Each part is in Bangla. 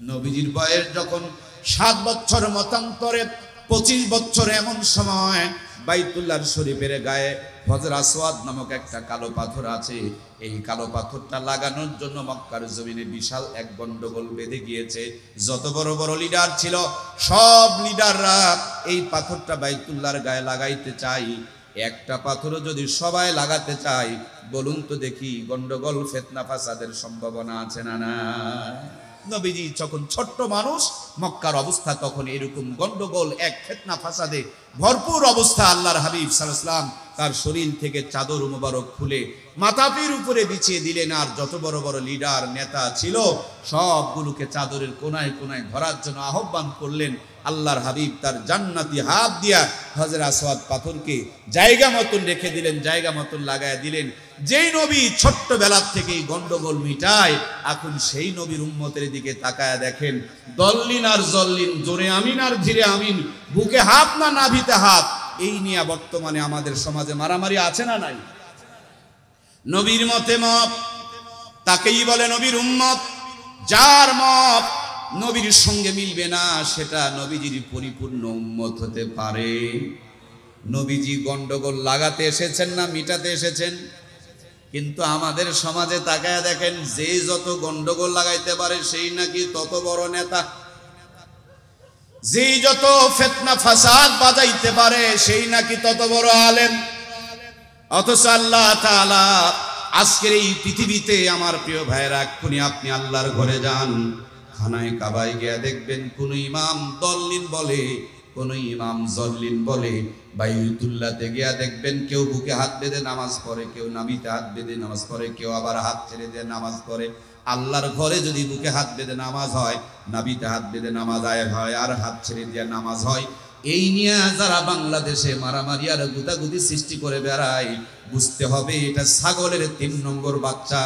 নবীজির বয়স যখন 7 বছর মতান্তরে 25 বছর এমন সময় বাইতুল্লাহ শরীফের গায়ে হজর আসওয়াদ নামক একটা কালো পাথর আছে। এই কালো পাথরটা লাগানোর জন্য মক্কার জমিনে বিশাল এক গন্ডগোল বেঁধে গিয়েছে। যত বড় বড় লিডার ছিল সব লিডাররা এই পাথরটা বাইতুল্লাহর গায়ে লাগাইতে চাই। একটা পাথরও যদি সবাই লাগাতে চাই, বলুন তো দেখি গন্ডগোল ফিতনা ফাসাদের সম্ভাবনা আছে না না? নবীজি যখন ছোট্ট মানুষ, মক্কার অবস্থা তখন এরকম গন্ডগোল এক ফিতনা ফাসাদে ভরপুর অবস্থা। আল্লাহর হাবিব সাল্লাল্লাহু আলাইহি ওয়াসাল্লাম তার শরীর থেকে চাদর মুবারক খুলে মাথাপির উপরে বিছিয়ে দিলেন। আর যত বড় বড় লিডার নেতা ছিল সবগুলোকে চাদরের কোনায় কোনায় ধরার জন্য আহ্বান করলেন। আল্লাহর হাবিব তার জান্নাতি হাত দিয়া হজর আসওয়াদ পাথরকে জায়গা মতন রেখে দিলেন, জায়গা মতন লাগায় দিলেন। যেই নবী ছোট্ট বেলার থেকেই গন্ডগোল মিটায়, এখন সেই নবীর উম্মতের দিকে তাকায় দেখেন, দল্লিন আর জল্লিন, জোরে আমিন আর ধীরে আমিন, বুকে হাত না নাভিতে হাত, এই নিয়ে বর্তমানে আমাদের সমাজে মারামারি আছে না নাই? নবীর মতে মত তাকেই বলে নবীর উম্মত। যার মত নবীর সঙ্গে মিলবে না সেটা নবীজির পরিপূর্ণ উম্মত হতে পারে। নবীজি গন্ডগোল লাগাতে এসেছেন না মিটাতে এসেছেন? কিন্তু আমাদের সমাজে তাকায় দেখেন, যে যত গন্ডগোল লাগাইতে পারে সেই নাকি তত বড় নেতা, যে যত ফিতনা ফাসাদ বাজাইতে পারে সেই নাকি তত বড় আলেম। অথচ আল্লাহ তাআলা আজকের এই পৃথিবীতে, আমার প্রিয় ভাইরা, এক্ষুনি আপনি আল্লাহর ঘরে যান, খানায় কাবায় গিয়া দেখবেন কোন ইমাম দল্লিন বলে, কোন ইমাম জল্লিন বলে। বাইতুল্লাহতে গিয়া দেখবেন কেউ বুকে হাত বেঁধে নামাজ পড়ে, কেউ নাভিতে হাত বেঁধে নামাজ পড়ে, কেউ আবার হাত ছেড়ে দিয়ে নামাজ পড়ে। আল্লাহর ঘরে যদি বুকে হাত বেঁধে নামাজ হয়, নাভিতে হাত বেঁধে নামাজ আয় হয়, আর হাত ছেড়ে দিয়ে নামাজ হয়, এই নিয়ে যারা বাংলাদেশে মারামারি আর গুদাগুদি সৃষ্টি করে বেড়ায়, বুঝতে হবে এটা ছাগলের 3 নম্বর বাচ্চা।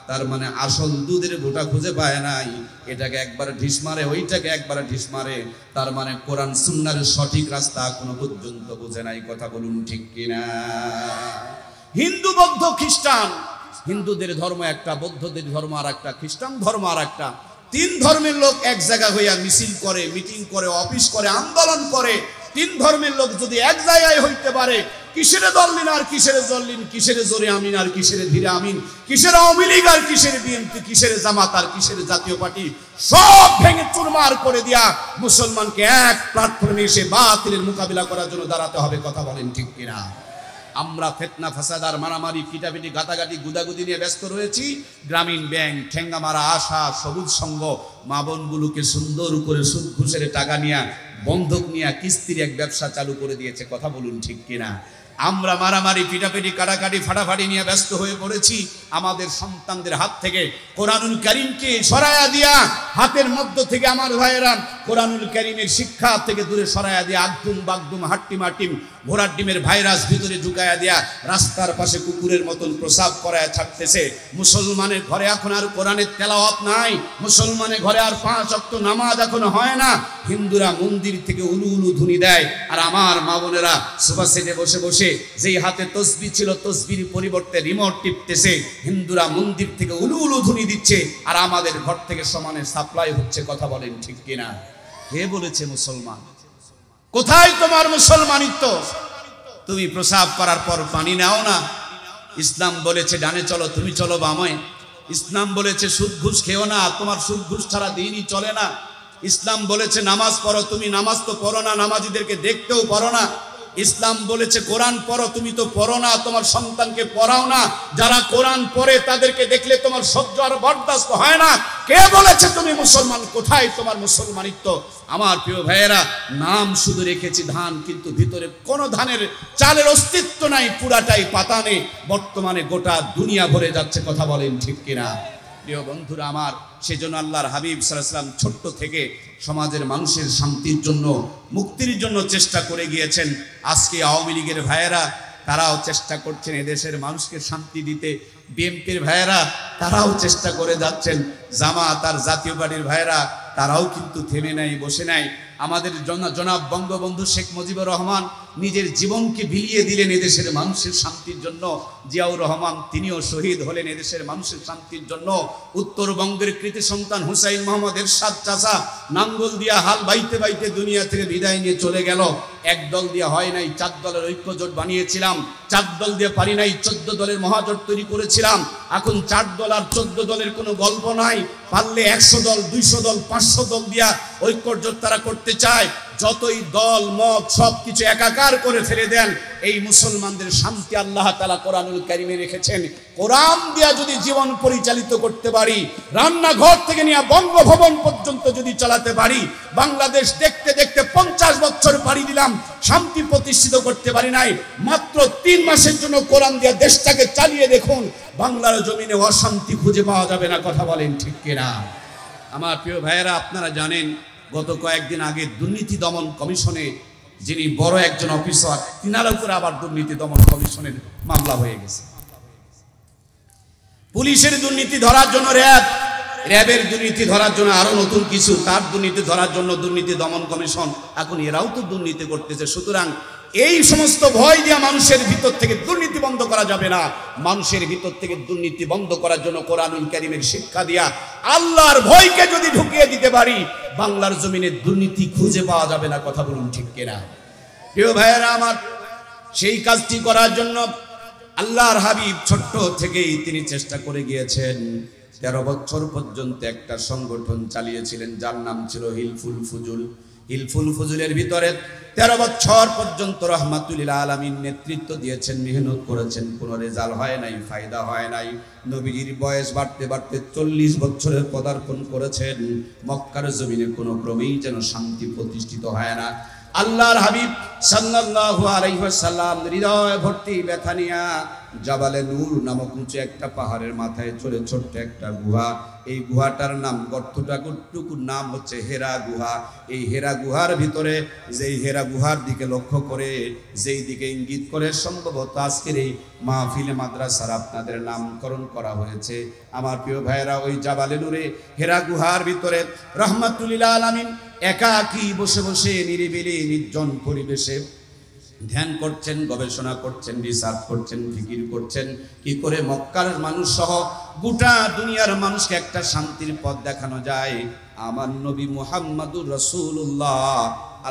তার মানে আসল দুধের গোটা খুঁজে পায় নাই, এটাকে একবার ঢিস মারে, ওইটাকে একবার ঢিস মারে। তার মানে কোরআন সুন্নাহর সঠিক রাস্তা এখনো পর্যন্ত বুঝে নাই। কথা বলুন ঠিক কিনা? হিন্দু, বৌদ্ধ, খ্রিস্টান, হিন্দুদের ধর্ম একটা, বৌদ্ধদের ধর্ম আর একটা, খ্রিস্টান ধর্ম আর একটা, 3 ধর্মের লোক এক জায়গা হইয়া মিছিল করে, মিটিং করে, অফিস করে, আন্দোলন করে। 3 ধর্মের লোক যদি এক জায়গায় হইতে পারে, কিসের দল্লিন আর কিসের জল্লিন, কিসের জোরে আমিন আর কিসের ধীরে আমিন, কিসের আওয়ামী লীগ আর কিসের বিএনপি, কিসের জামাত আর কিসের জাতীয় পার্টি, সব ভেঙে চুরমার করে দিয়া মুসলমানকে এক প্ল্যাটফর্মে এসে বাতিলের মোকাবিলা করার জন্য দাঁড়াতে হবে। কথা বলেন ঠিক কিনা? আমরা ফিতনা ফাসাদ আর মারামারি, পিটাপিটি, গাতাগাতি, গুদাগুদি নিয়ে ব্যস্ত রয়েছি। গ্রামীণ ব্যাংক, ঠেঙ্গামারা, আশা, সবুজ সংঘ, মা বোনগুলোকে সুন্দর করে সুদ ঘুষের টাকা নিয়ে, বন্ধক নিয়ে কিস্তির এক ব্যবসা চালু করে দিয়েছে। কথা বলুন ঠিক কিনা? আমরা মারামারি, পিটাপিটি, কাটাকাটি, ফাটাফাটি নিয়ে ব্যস্ত হয়ে পড়েছি। আমাদের সন্তানদের হাত থেকে কোরআনুল কারীমকে সরায়া দিয়া, হাতের মধ্য থেকে আমার ভাইয়েরা কোরআনুল কারীমের শিক্ষা থেকে দূরে সরায়া দিয়া, আগদুম বাগদুম, হাট্টিম হাট্টিম, ঘোড়ার ডিমের ভাইরাস ভিতরে ঢুকায়া দিয়া, রাস্তার পাশে কুকুরের মতন প্রসাব করায় ছাড়তেছে। মুসলমানের ঘরে এখন আর কোরআনের তেলাওয়াত নাই, মুসলমানের ঘরে আর 5 ওয়াক্ত নামাজ এখন হয় না। হিন্দুরা মন্দির থেকে উলু উলু ধ্বনি দেয়, আর আমার মা বোনেরা সোফা সেটে বসে বসে যেই হাতে তসবিহ ছিল, তসবির পরিবর্তে রিমোট টিপতেছে। হিন্দুরা মন্দির থেকে উলু উলু ধ্বনি দিচ্ছে, আর আমাদের ঘর থেকে সমানে সাপ্লাই হচ্ছে। কথা বলেন ঠিক কিনা? কে বলেছে মুসলমান? কোথায় তোমার মুসলমানিত্ব? তুমি প্রসাব করার পর পানি নাও না। ইসলাম বলেছে ডানে চলো, তুমি চলো বামে। ইসলাম বলেছে সুদ ঘুষ খেও না, তোমার সুদ ঘুষ ছাড়া দিনই চলে না। ইসলাম বলেছে নামাজ পড়ো, তুমি নামাজ তো পড়ো না, নামাজিদেরকে দেখতেও পারো না। ইসলাম বলেছে কোরআন পড়ো, তুমি তো পড়ো না, তোমার সন্তানকে পড়াও না। যারা কোরআন পড়ে তাদেরকে দেখলে তোমার সহ্য আর বরদাস্ত হয় না। কে বলেছে তুমি মুসলমান? কোথায় তোমার মুসলমানিত্ব? আমার প্রিয় ভাইয়েরা, নাম শুধু রেখেছি ধান, কিন্তু ভিতরে কোনো ধানের চালের অস্তিত্ব নাই, পুরাটাই পাতানে। বর্তমানে গোটা দুনিয়া ভরে যাচ্ছে। কথা বলেন ঠিক কিনা? প্রিয় বন্ধুরা আমার, সেজন্য আল্লাহর হাবিব সাল্লাল্লাহু আলাইহি ওয়াসাল্লাম ছোট্ট থেকে সমাজের মানুষের শান্তির জন্য, মুক্তির জন্য চেষ্টা করে গিয়েছেন। আজকে আওয়ামী লীগের ভাইয়েরা তারাও চেষ্টা করছেন এদেশের মানুষকে শান্তি দিতে। বিএনপির ভাইয়েরা তারাও চেষ্টা করে যাচ্ছেন। জামাত আর জাতীয় পার্টির ভাইয়েরা তারাও কিন্তু থেমে নাই, বসে নাই। আমাদের জনাব বঙ্গবন্ধু শেখ মুজিবুর রহমান নিজের জীবনকে বিলিয়ে দিলেন এদেশের মানুষের শান্তির জন্য। জিয়াউর রহমান তিনিও শহীদ হলেন এদেশের মানুষের শান্তির জন্য। উত্তরবঙ্গের কৃতি সন্তান হুসাইন মোহাম্মদ এরশাদ চাচা নাঙ্গল দিয়া হাল বাইতে বাইতে দুনিয়া থেকে বিদায় নিয়ে চলে গেল। এক দল দিয়ে হয় নাই, 4 দলের ঐক্যজোট বানিয়েছিলাম। 4 দল দিয়ে পারি নাই, 14 দলের মহাজোট তৈরি করেছিলাম। এখন 4 দল আর 14 দলের কোনো গল্প নাই। পারলে 100 দল, 200 দল, 500 দল দিয়া ঐক্যজোট তারা করতে চায়। যতই দল মত সবকিছু একাকার করে ফেলে দেন, এই মুসলমানদের শান্তি আল্লাহ তাআলা কোরআনুল কারীমে রেখেছেন। কোরআন দিয়া যদি জীবন পরিচালিত করতে পারি, রান্নাঘর থেকে নিয়ে বঙ্গভবন পর্যন্ত যদি চালাতে পারি, বাংলাদেশ দেখতে দেখতে 50 বছর পাড়ি দিলাম, শান্তি প্রতিষ্ঠিত করতে পারি নাই। মাত্র 3 মাসের জন্য কোরআন দিয়া দেশটাকে চালিয়ে দেখুন, বাংলার জমিনে অশান্তি খুঁজে পাওয়া যাবে না। কথা বলেন ঠিক কিনা? আমার প্রিয় ভাইয়েরা, আপনারা জানেন গত কয়েকদিন আগে দুর্নীতি দমন কমিশনে যিনি বড় একজন অফিসার, তিনার উপরে আবার দুর্নীতি দমন কমিশনের মামলা হয়ে গেছে। পুলিশের দুর্নীতি ধরার জন্য র্যাবের দুর্নীতি ধরার জন্য আরো নতুন কিছু, তার দুর্নীতি ধরার জন্য দুর্নীতি দমন কমিশন। এখন এরাও তো দুর্নীতি করতেছে। সুতরাং এই সমস্ত ভয় দিয়া মানুষের ভিতর থেকে দুর্নীতি বন্ধ করা যাবে না। মানুষের ভিতর থেকে দুর্নীতি বন্ধ করার জন্য কোরআনুল কারীমের শিক্ষা দিয়া আল্লাহর ভয়কে যদি ঢুকিয়ে দিতে পারি, বাংলার জমিনে দুর্নীতি খুঁজে পাওয়া যাবে না। কথা বলুন ঠিক কিনা? প্রিয় ভাইয়েরা আমার, সেই কাজটি করার জন্য আল্লাহর হাবিব ছোট্ট থেকেই তিনি চেষ্টা করে গিয়েছেন। 13 বছর পর্যন্ত একটা সংগঠন চালিয়েছিলেন যার নাম ছিল হিলফুল ফুজুল। হিলফুল ফুজুলের ভিতরে 13 বছর পর্যন্ত রহমাতুল লিল আলামিন নেতৃত্ব দিয়েছেন, মেহনত করেছেন, কোনো রেজাল্ট হয় নাই, ফায়দা হয় নাই। নবীজির বয়স বাড়তে বাড়তে 40 বছরের পদার্পণ করেছেন। মক্কার জমিনে কোনো ক্রমেই যেন শান্তি প্রতিষ্ঠিত হয় না। আল্লাহর হাবিব সাল্লাল্লাহু আলাইহি ওয়াসাল্লাম হৃদয় ভর্তি ব্যথা নিয়া জাবালে নূর নামক উঁচু একটা পাহাড়ের মাথায় চলে ছোট্ট একটা গুহা। এই গুহাটার নাম, গর্তটুকুর নাম হচ্ছে হেরা গুহা। এই হেরা গুহার ভিতরে, যেই হেরা গুহার দিকে লক্ষ্য করে, যেই দিকে ইঙ্গিত করে সম্ভবত আজকের এই মাহফিলে মাদ্রাসার আপনাদের নামকরণ করা হয়েছে। আমার প্রিয় ভাইয়েরা, ওই জাবালে নূরে হেরা গুহার ভিতরে রহমাতুল লিল আলামিন একাকী বসে বসে নিরিবিলি নির্জন পরিবেশে ধ্যান করছেন, গবেষণা করছেন, রিসার্চ করছেন, ফিকির করছেন কি করে মক্কার মানুষ সহ গোটা দুনিয়ার মানুষকে একটা শান্তির পথ দেখানো যায়। আমার নবী মুহাম্মাদুর রাসূলুল্লাহ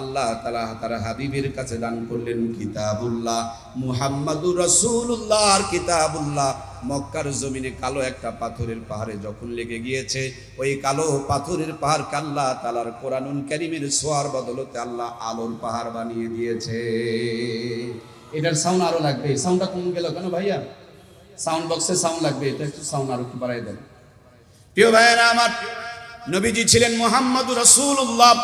আল্লাহ তাআলা তার হাবিবের কাছে দান করলেন কিতাবুল্লাহ। মুহাম্মাদুর রাসূলুল্লাহর কিতাবুল্লাহ মক্কার জমিনে কালো একটা পাথরের পাহাড়ে যখন লেগে গিয়েছে, ওই কালো পাথরের পাহাড়কে আল্লাহ তাআলার কোরআনুল কারীমের ছোঁয়ার বদলতে আল্লাহ আলোর পাহাড় বানিয়ে দিয়েছে। এটার সাউন্ড আরো লাগবে। সাউন্ডটা কম গেল কেন ভাইয়া? সাউন্ড বক্সে সাউন্ড লাগবে, এটা একটু সাউন্ড আরো একটু বাড়াই দেন। প্রিয় ভাইয়েরা আমার, নবীজি ছিলেন মুহাম্মাদুর রাসূলুল্লাহ।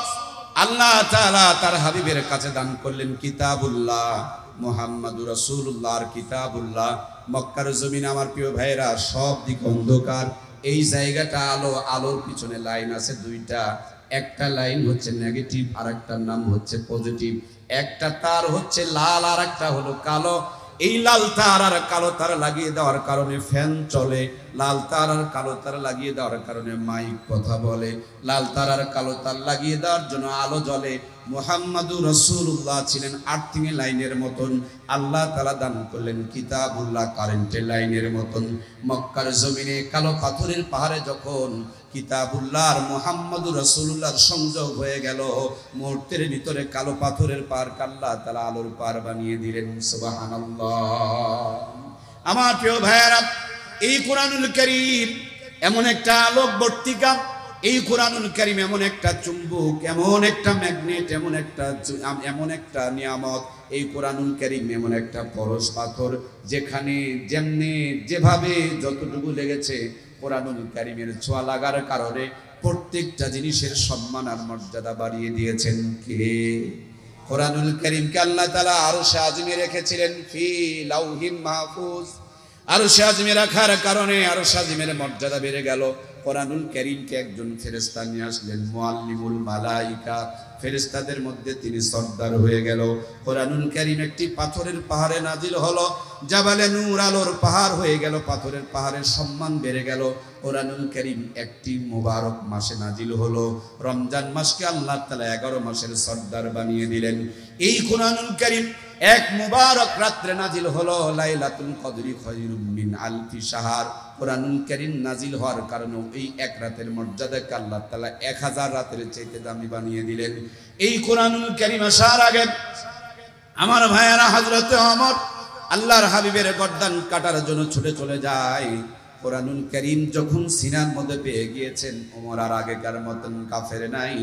আল্লাহ তাআলা তার হাবিবের কাছে দান করলেন কিতাবুল্লাহ। মুহাম্মাদুর রাসূলুল্লাহর কিতাবুল্লাহ। মক্কার জমিন আমার প্রিয় ভাইয়েরা সব দিক অন্ধকার। এই জায়গাটা আলো, আলোর পিছনে লাইন আছে 2টা। একটা লাইন হচ্ছে নেগেটিভ, আর একটার নাম হচ্ছে পজিটিভ। একটা তার হচ্ছে লাল, আর একটা হলো কালো। এই লাল তার আর কালো তার লাগিয়ে দেওয়ার কারণে ফ্যান চলে। লাল তার আর কালো তার লাগিয়ে দেওয়ার কারণে মাইক কথা বলে। লাল তার আর কালো তার লাগিয়ে দেওয়ার জন্য আলো জ্বলে। মুহাম্মাদুর রাসূলুল্লাহ ছিলেন আর্থিং লাইনের মতন। আল্লাহ তাআলা দান করলেন কিতাবুল্লাহ কারেন্টের লাইনের মতন। মক্কার জমিনে কালো পাথরের পাহাড়ে যখন কিতাবুল্লাহ আর মুহাম্মাদুর রাসূলুল্লাহর সংযোগ হয়ে গেল, মুহূর্তের ভিতরে কালো পাথরের পাহাড়কে আল্লাহ তাআলা আলোর পাহাড় বানিয়ে দিলেন। সুবহানাল্লাহ। আমার প্রিয় ভাইয়েরা, এই কোরআনুল কারীম এমন একটা আলোকবর্তিকা, এই কোরআনুল কারীম এমন একটা চুম্বক, এমন একটা ম্যাগনেট, এমন একটা নিয়ামত। এই কোরআনুল কারীম এমন একটা পরশ পাথর, যেখানে যেমনি যেভাবে যতটুকু লেগেছে কোরআনুল কারীমের ছোঁয়া লাগার কারণে প্রত্যেকটা জিনিসের সম্মান আর মর্যাদা বাড়িয়ে দিয়েছেন কে? কোরআনুল কারীমকে আল্লাহ তাআলা আরশে আজিমে রেখেছিলেন ফি লাউহিম মাহফুজ। আরশে আজিমে রাখার কারণে আরশে আজিমের মর্যাদা বেড়ে গেল। কোরআনুল কারীমকে একজন ফেরেশতা নিয়ে আসলেন, মুআল্লিমুল মালাইকা, ফেরেশতাদের মধ্যে তিনি সর্দার হয়ে গেল। কোরআনুল কারীম একটি পাথরের পাহাড়ে নাজিল হলো, জাবালে নূর, আলোর পাহাড় হয়ে গেল, পাথরের পাহাড়ের সম্মান বেড়ে গেল। কোরআনুল কারীম একটি মুবারক মাসে নাজিল হলো, রমজান মাসকে আল্লাহ তাআলা 11 মাসের সর্দার বানিয়ে দিলেন। এই কোরআনুল কারীম এক মুবারক রাত্রে নাজিল হলো, লাইলাতুল কদরি খায়রুম মিন আলফি শাহর। কোরআনুল কারীম নাজিল হওয়ার কারণে এই এক রাতের মর্যাদাকে আল্লাহ তাআলা 1000 রাতের চাইতে দামি বানিয়ে দিলেন। এই কোরআনুল কারীম আসার আগে আমার ভাইয়েরা, হযরত ওমর আল্লাহর হাবিবের গর্দান কাটার জন্য ছুটে চলে যায়। কোরআনুল কারীম যখন সিনার মধ্যে পেয়ে গিয়েছেন, ওমর আর আগেকার মতন কাফের নাই।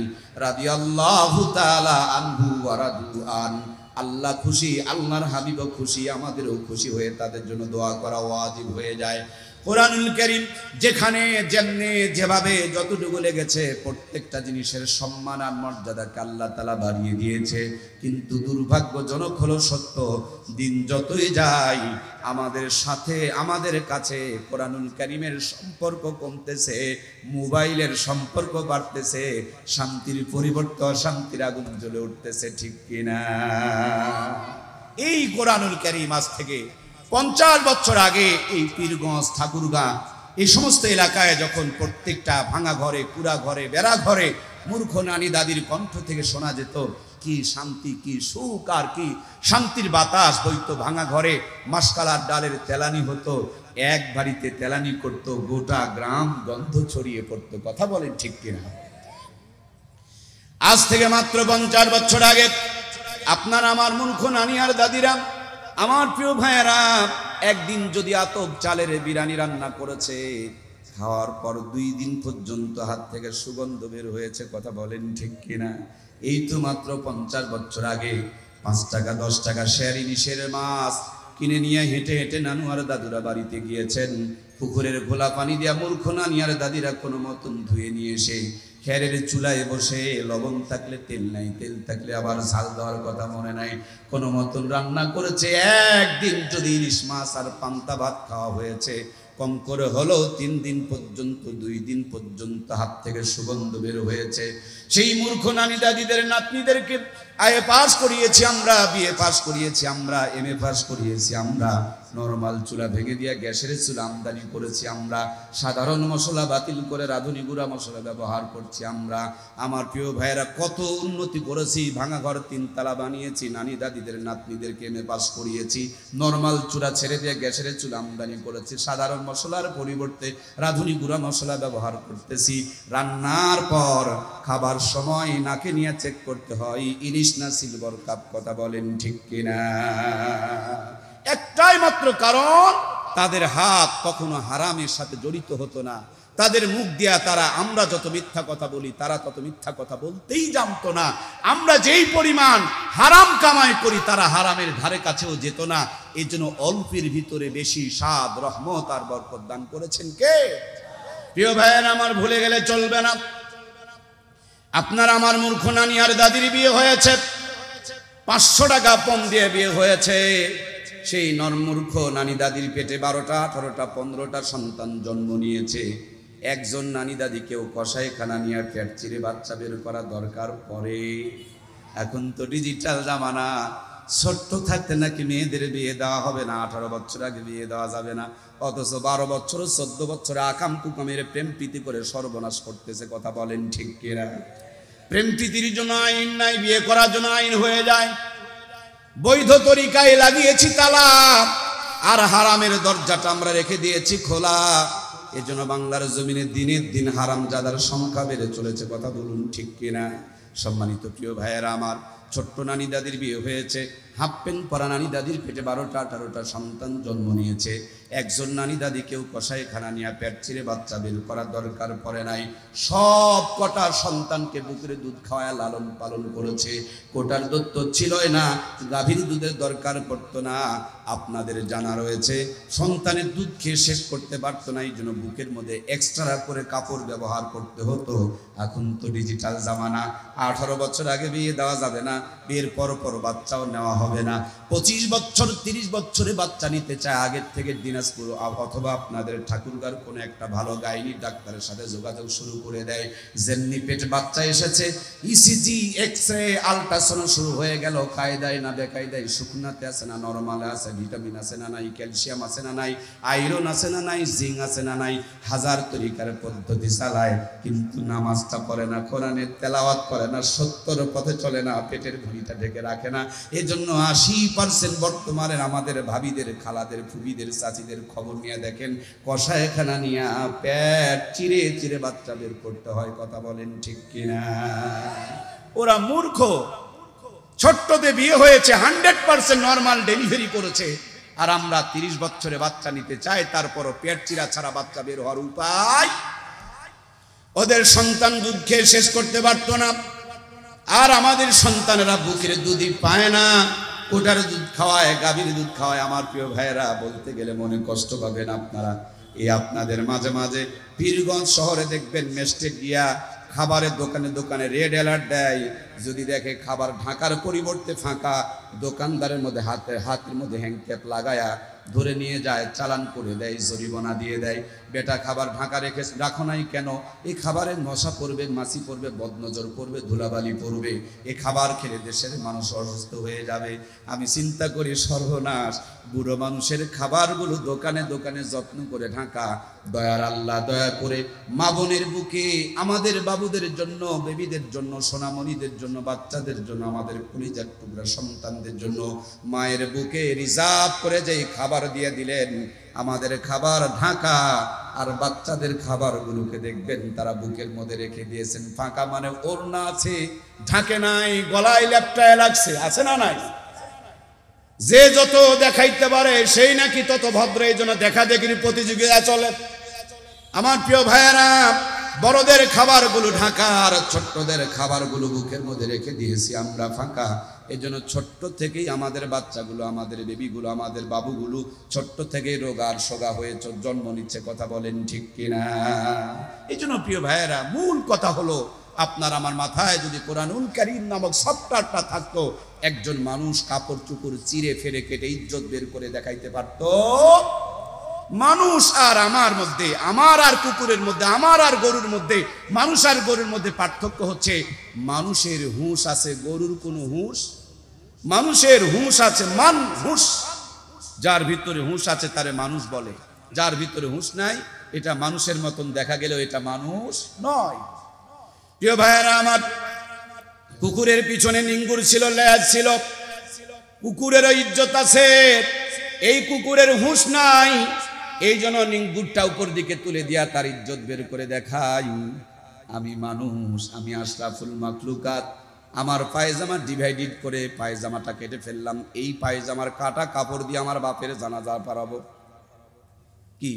রাদিয়াল্লাহু তাআলা আনহু ওয়া রাদু আন। আল্লাহ খুশি, আল্লাহর হাবিবও খুশি, আমাদেরও খুশি হয়ে তাদের জন্য দোয়া করা ওয়াজিব হয়ে যায়। কোরআনুল কারীম যেখানে যেমনে যেভাবে যতটুকু লেগেছে প্রত্যেকটা জিনিসের সম্মান আর মর্যাদাকে আল্লাহ তাআলা বাড়িয়ে দিয়েছে। কিন্তু দুর্ভাগ্যজনক হলো সত্য, দিন যতই যায় আমাদের সাথে, আমাদের কাছে কোরআনুল কারীমের সম্পর্ক কমতেছে, মোবাইলের সম্পর্ক বাড়তেছে, শান্তির পরিবর্তে অশান্তির আগুন জ্বলে উঠতেছে, ঠিক কিনা? এই কোরআনুল কারীম আজ থেকে 50 বছর আগে এই পীরগঞ্জ, ঠাকুরগাঁ, এই সমস্ত এলাকায় যখন প্রত্যেকটা ভাঙা ঘরে, কুড়া ঘরে, বেড়া ঘরে মূর্খ নানি দাদির কণ্ঠ থেকে শোনা যেত কি শান্তি, কি সুখ, আর কি শান্তির বাতাস বইতো। ভাঙা ঘরে মাসকালার ডালের তেলানি হতো, এক বাড়িতে তেলানি করতো, গোটা গ্রাম গন্ধ ছড়িয়ে পড়তো। কথা বলেন ঠিক কিনা? আজ থেকে মাত্র 50 বছর আগে আপনার আমার মূর্খ নানি আর দাদিরা, আমার প্রিয় ভাইয়েরা, একদিন যদি আতপ চালের বিরিয়ানি রান্না করেছে, খাওয়ার পর 2 দিন পর্যন্ত হাত থেকে সুগন্ধ বের হয়েছে। কথা বলেন ঠিক কিনা? এই তো মাত্র 50 বছর আগে 5 টাকা 10 টাকা শেয়ার ইলিশের মাছ কিনে নিয়ে হেঁটে হেঁটে নানু আর দাদুরা বাড়িতে গিয়েছেন। পুকুরের ঘোলা পানি দিয়া মূর্খ নানি আর দাদিরা কোনো মতন ধুয়ে নিয়ে এসে খেরের চুলায় বসে, লবণ থাকলে তেল নাই, তেল থাকলে আবার ঝাল দেওয়ার কথা মনে নাই, কোনো মতন রান্না করেছে। একদিন যদি ইলিশ মাছ আর পান্তা ভাত খাওয়া হয়েছে, কম করে হলো 3 দিন পর্যন্ত, 2 দিন পর্যন্ত হাত থেকে সুগন্ধ বের হয়েছে। সেই মূর্খ নানি দাদিদের নাতনিদেরকে আইএ পাস করিয়েছি আমরা, বিএ পাস করিয়েছি আমরা, এমএ পাস করিয়েছি আমরা, নরমাল চুলা ভেঙে দিয়ে গ্যাসের চুলা আমদানি করেছি আমরা, সাধারণ মশলা বাতিল করে রাঁধুনি গুঁড়া মশলা ব্যবহার করছি আমরা। আমার প্রিয় ভাইয়েরা, কত উন্নতি করেছি, ভাঙা ঘর 3 তালা বানিয়েছি, নানি দাদিদের নাতনিদেরকে এমএ পাস করিয়েছি, নরমাল চুলা ছেড়ে দিয়ে গ্যাসের চুলা আমদানি করেছি, সাধারণ মশলার পরিবর্তে রাঁধুনি গুঁড়া মশলা ব্যবহার করতেছি। রান্নার পর খাবার সময় নাকে নিয়ে চেক করতে হয় ইলিশ না সিলভার কাপ। কথা বলেন ঠিক কিনা? একটাই মাত্র কারণ, তাদের হাত কখনো হারামের সাথে জড়িত হতো না। তাদের মুখ দিয়া তারা, আমরা যত মিথ্যা কথা বলি তারা তত মিথ্যা কথা বলতেই জানতো না। আমরা যেই পরিমাণ হারাম কামাই করি তারা হারামের ধারে কাছেও যেত না। এই জন্য অল্পের ভিতরে বেশি স্বাদ, রহমত আর বরকত দান করেছেন কে? প্রিয় ভাইয়েরা আমার, ভুলে গেলে চলবে না। আপনার আমার মূর্খ নানি আর দাদির বিয়ে হয়েছে, 500 টাকা পণ দিয়ে বিয়ে হয়েছে। সেই নরমূর্খ নানি দাদির পেটে 12টা 18টা 15টা সন্তান জন্ম নিয়েছে। একজন নানি দাদিকেও কসাইখানা নিয়ে পেট চিরে বাচ্চা বের করা দরকার পড়ে। এখন তো ডিজিটাল জামানা, ছোট্ট থাকতে নাকি মেয়েদের বিয়ে দেওয়া হবে না, 18 বছর আগে বিয়ে দেওয়া যাবে না, অথচ 12 বছর 14 বছরে আকাম কুকামের প্রেম প্রীতি করে সর্বনাশ করতেছে। কথা বলেন ঠিক কিনা? প্রেম প্রীতির জন্য আইন নাই, বিয়ে করার জন্য আইন হয়ে যায়। বৈধ তরিকায় লাগিয়েছি তালা, আর হারামের দরজাটা আমরা রেখে দিয়েছি খোলা। এজন্য বাংলার জমিনে দিনের দিন হারামজাদার সংখ্যা বেড়ে চলেছে। কথা বলুন ঠিক কিনা? সম্মানিত প্রিয় ভাইয়েরা আমার, ছোট্ট নানি দাদির বিয়ে হয়েছে, হাফ প্যান্ট পরা নানি দাদির পেটে 12টা 18টা সন্তান জন্ম নিয়েছে। একজন নানি দাদিকেও কসাইখানা নিয়ে পেট ছিঁড়ে বাচ্চা বের করার দরকার পড়ে নাই। সব কটা সন্তানকে বুকের দুধ খাওয়ায় লালন পালন করেছে। কোটার দুধ তো ছিলই না, গাভীর দুধের দরকার পড়তো না। আপনাদের জানা রয়েছে, সন্তানের দুধ খেয়ে শেষ করতে পারতো না, এই জন্য বুকের মধ্যে এক্সট্রা করে কাপড় ব্যবহার করতে হতো। এখন তো ডিজিটাল জামানা, 18 বছর আগে বিয়ে দেওয়া যাবে না, বিয়ের পর পর বাচ্চাও নেওয়া হবে না। 25 বছর 30 বছরে বাচ্চা নিতে চায়, আগের থেকে দিনাজপুর অথবা আপনাদের ঠাকুরগাঁর কোনো একটা ভালো গাইনি ডাক্তারের সাথে যোগাযোগ শুরু করে দেয়। যেমনি পেটে বাচ্চা এসেছে, ইসিজি, এক্সরে, আলট্রাসাউন্ড শুরু হয়ে গেল। কায়দায় না বেকায়দায়, শুকনাতে আছে না নরমালে আছে, ভিটামিন আছে না নাই, ক্যালসিয়াম আছে না নাই, আয়রন আছে না নাই, জিঙ্ক আছে না নাই, হাজার তরিকার পদ্ধতি চালায়, কিন্তু নামাজটা পড়ে না, কোরআনের তেলাওয়াত করে না, সত্যর পথে চলে না, পেটের ভুঁড়িটা ঢেকে রাখে না। এজন্য 80% বর্তমানের আমাদের ভাবিদের, খালাদের, ফুবিদের, চাচিদের খবর নিয়ে দেখেন, কষায়খানা নিয়ে পেট চিরে চিরে বাচ্চা বের করতে হয়। কথা বলেন ঠিক কিনা? ওরা মূর্খ। ছোট্টতে বিয়ে হয়েছে, 100% নর্মাল ডেলিভারি করেছে, আর আমরা 30 বছরে বাচ্চা নিতে চাই, তারপরও পেট চিরা ছাড়া বাচ্চা বের হওয়ার উপায়। ওদের সন্তান দুধ খেয়ে শেষ করতে পারত না, আর আমাদের সন্তানেরা বুকের দুধই পায় না, কোটার দুধ খাওয়ায়, গাভীর দুধ খাওয়ায়। আমার প্রিয় ভাইয়েরা, বলতে গেলে মনে কষ্ট পাবেন আপনারা। এই আপনাদের মাঝে মাঝে পীরগঞ্জ শহরে দেখবেন মেস্টে গিয়া খাবারের দোকানে দোকানে রেড অ্যালার্ট দেয়। যদি দেখে খাবার ঢাকার পরিবর্তে ফাঁকা, দোকানদারের মধ্যে হাতের মধ্যে হ্যাংক্যাপ লাগায়া ধরে নিয়ে যায়, চালান করে দেয়, জরিমানা দিয়ে দেয়। বেটা খাবার ঢাকা রেখে রাখো নাই কেন? এই খাবারের মশা পড়বে, মাছি পড়বে, বদনজর পড়বে, ধুলাবালি পড়বে, এই খাবার খেলে দেশের মানুষ অসুস্থ হয়ে যাবে। আমি চিন্তা করি, সর্বনাশ, বুড়ো মানুষের খাবারগুলো দোকানে দোকানে যত্ন করে ঢাকা। দয়ার আল্লাহ দয়া করে মা বোনের বুকে, আমাদের বাবুদের জন্য, বেবিদের জন্য, সোনামণিদের জন্য, বাচ্চাদের জন্য, আমাদের কলিজার টুকরা সন্তানদের জন্য মায়ের বুকে রিজার্ভ করে যে খাবার দিয়ে দিলেন, আমাদের খাবার ঢাকা, আর বাচ্চাদের খাবারগুলোকে দেখবেন তারা বুকের মধ্যে রেখে দিয়েছেন ফাঁকা। মানে ওড়না আছে, ঢাকে নাই, গলায় ল্যাপটায় লাগছে, আছে না নাই? যে যত দেখাইতে পারে সেই নাকি তত ভদ্র। এই জন্য দেখা দেখির প্রতিযোগিতা চলে। আমার প্রিয় ভাইয়েরা, বড়দের খাবারগুলো ঢাকা, আর ছোট্টদের খাবারগুলো বুকের মধ্যে রেখে দিয়েছি আমরা ফাঁকা। এই জন্য ছোট্ট থেকেই আমাদের বাচ্চাগুলো, আমাদের বেবিগুলো, আমাদের বাবুগুলো ছোট্ট থেকেই রোগার সোগা হয়ে জন্ম নিচ্ছে। কথা বলেন ঠিক কিনা? এই জন্য প্রিয় ভাইয়েরা, মূল কথা হলো, আপনার আমার মাথায় যদি কোরআনুল কারীম নামক সফটওয়্যারটা থাকতো, একজন মানুষ কাপড় চুপড় চিরে ফেরে কেটে ইজ্জত বের করে দেখাইতে পারত। মানুষ আর আমার মধ্যে, আমার আর কুকুরের মধ্যে, আমার আর গরুর মধ্যে, মানুষ আর গরুর মধ্যে পার্থক্য হচ্ছে, মানুষের হুঁশ আছে, গরুর কোনো হুঁশ। মানুষের হুঁশ আছে, হুঁশ। যার ভিতরে হুঁশ আছে তারে মানুষ বলে, যার ভিতরে হুঁশ নাই, এটা মানুষের মতন দেখা গেলেও এটা মানুষ নয়। প্রিয় ভাইয়েরা আমার, কুকুরের পিছনে নিঙ্গুর ছিল, লেজ ছিল, কুকুরেরও ইজ্জত আছে। এই কুকুরের হুঁশ নাই, এই জন্য নিঙ্গুরটা উপর দিকে তুলে দিয়া তার ইজ্জত বের করে দেখাই। আমি মানুষ, আমি আশরাফুল মাখলুকাত, আমার পায়জামা ডিভাইডেড করে পায়জামাটা কেটে ফেললাম। এই পায়জামার কাটা কাপড় দিয়ে আমার বাপের জানাজা পড়াবো। কি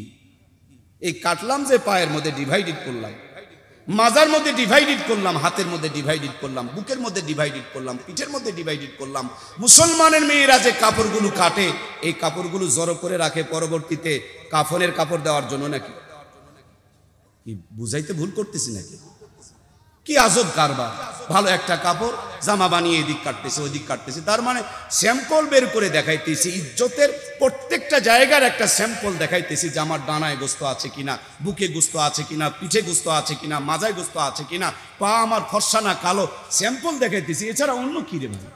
এই কাটলাম যে পায়ের মধ্যে ডিভাইডেড করলাম, মাজার মধ্যে ডিভাইডেড করলাম, হাতের মধ্যে ডিভাইডেড করলাম, বুকের মধ্যে ডিভাইডেড করলাম, পিঠের মধ্যে ডিভাইডেড করলাম। মুসলমানের মেয়েরা যে কাপড়গুলো কাটে, এই কাপড়গুলো জড়ো করে রাখে পরবর্তীতে কাফনের কাপড় দেওয়ার জন্য নাকি? কি বুঝাইতে ভুল করতেছি নাকি? কি আজব কারবার! ভালো একটা কাপড় জামা বানিয়ে এদিক কাটতেছে, ওইদিক কাটতেছে, তার মানে স্যাম্পল বের করে দেখাইতেছি। ইজ্জতের প্রত্যেকটা জায়গার একটা স্যাম্পল দেখাইতেছি যে আমার ডানায় গোস্ত আছে কিনা, বুকে গোস্ত আছে কিনা, পিঠে গোস্ত আছে কিনা, মাজায় গোস্ত আছে কিনা, পা আমার ফর্সা না কালো, স্যাম্পল দেখাইতেছি। এছাড়া অন্য কি রে ভাই?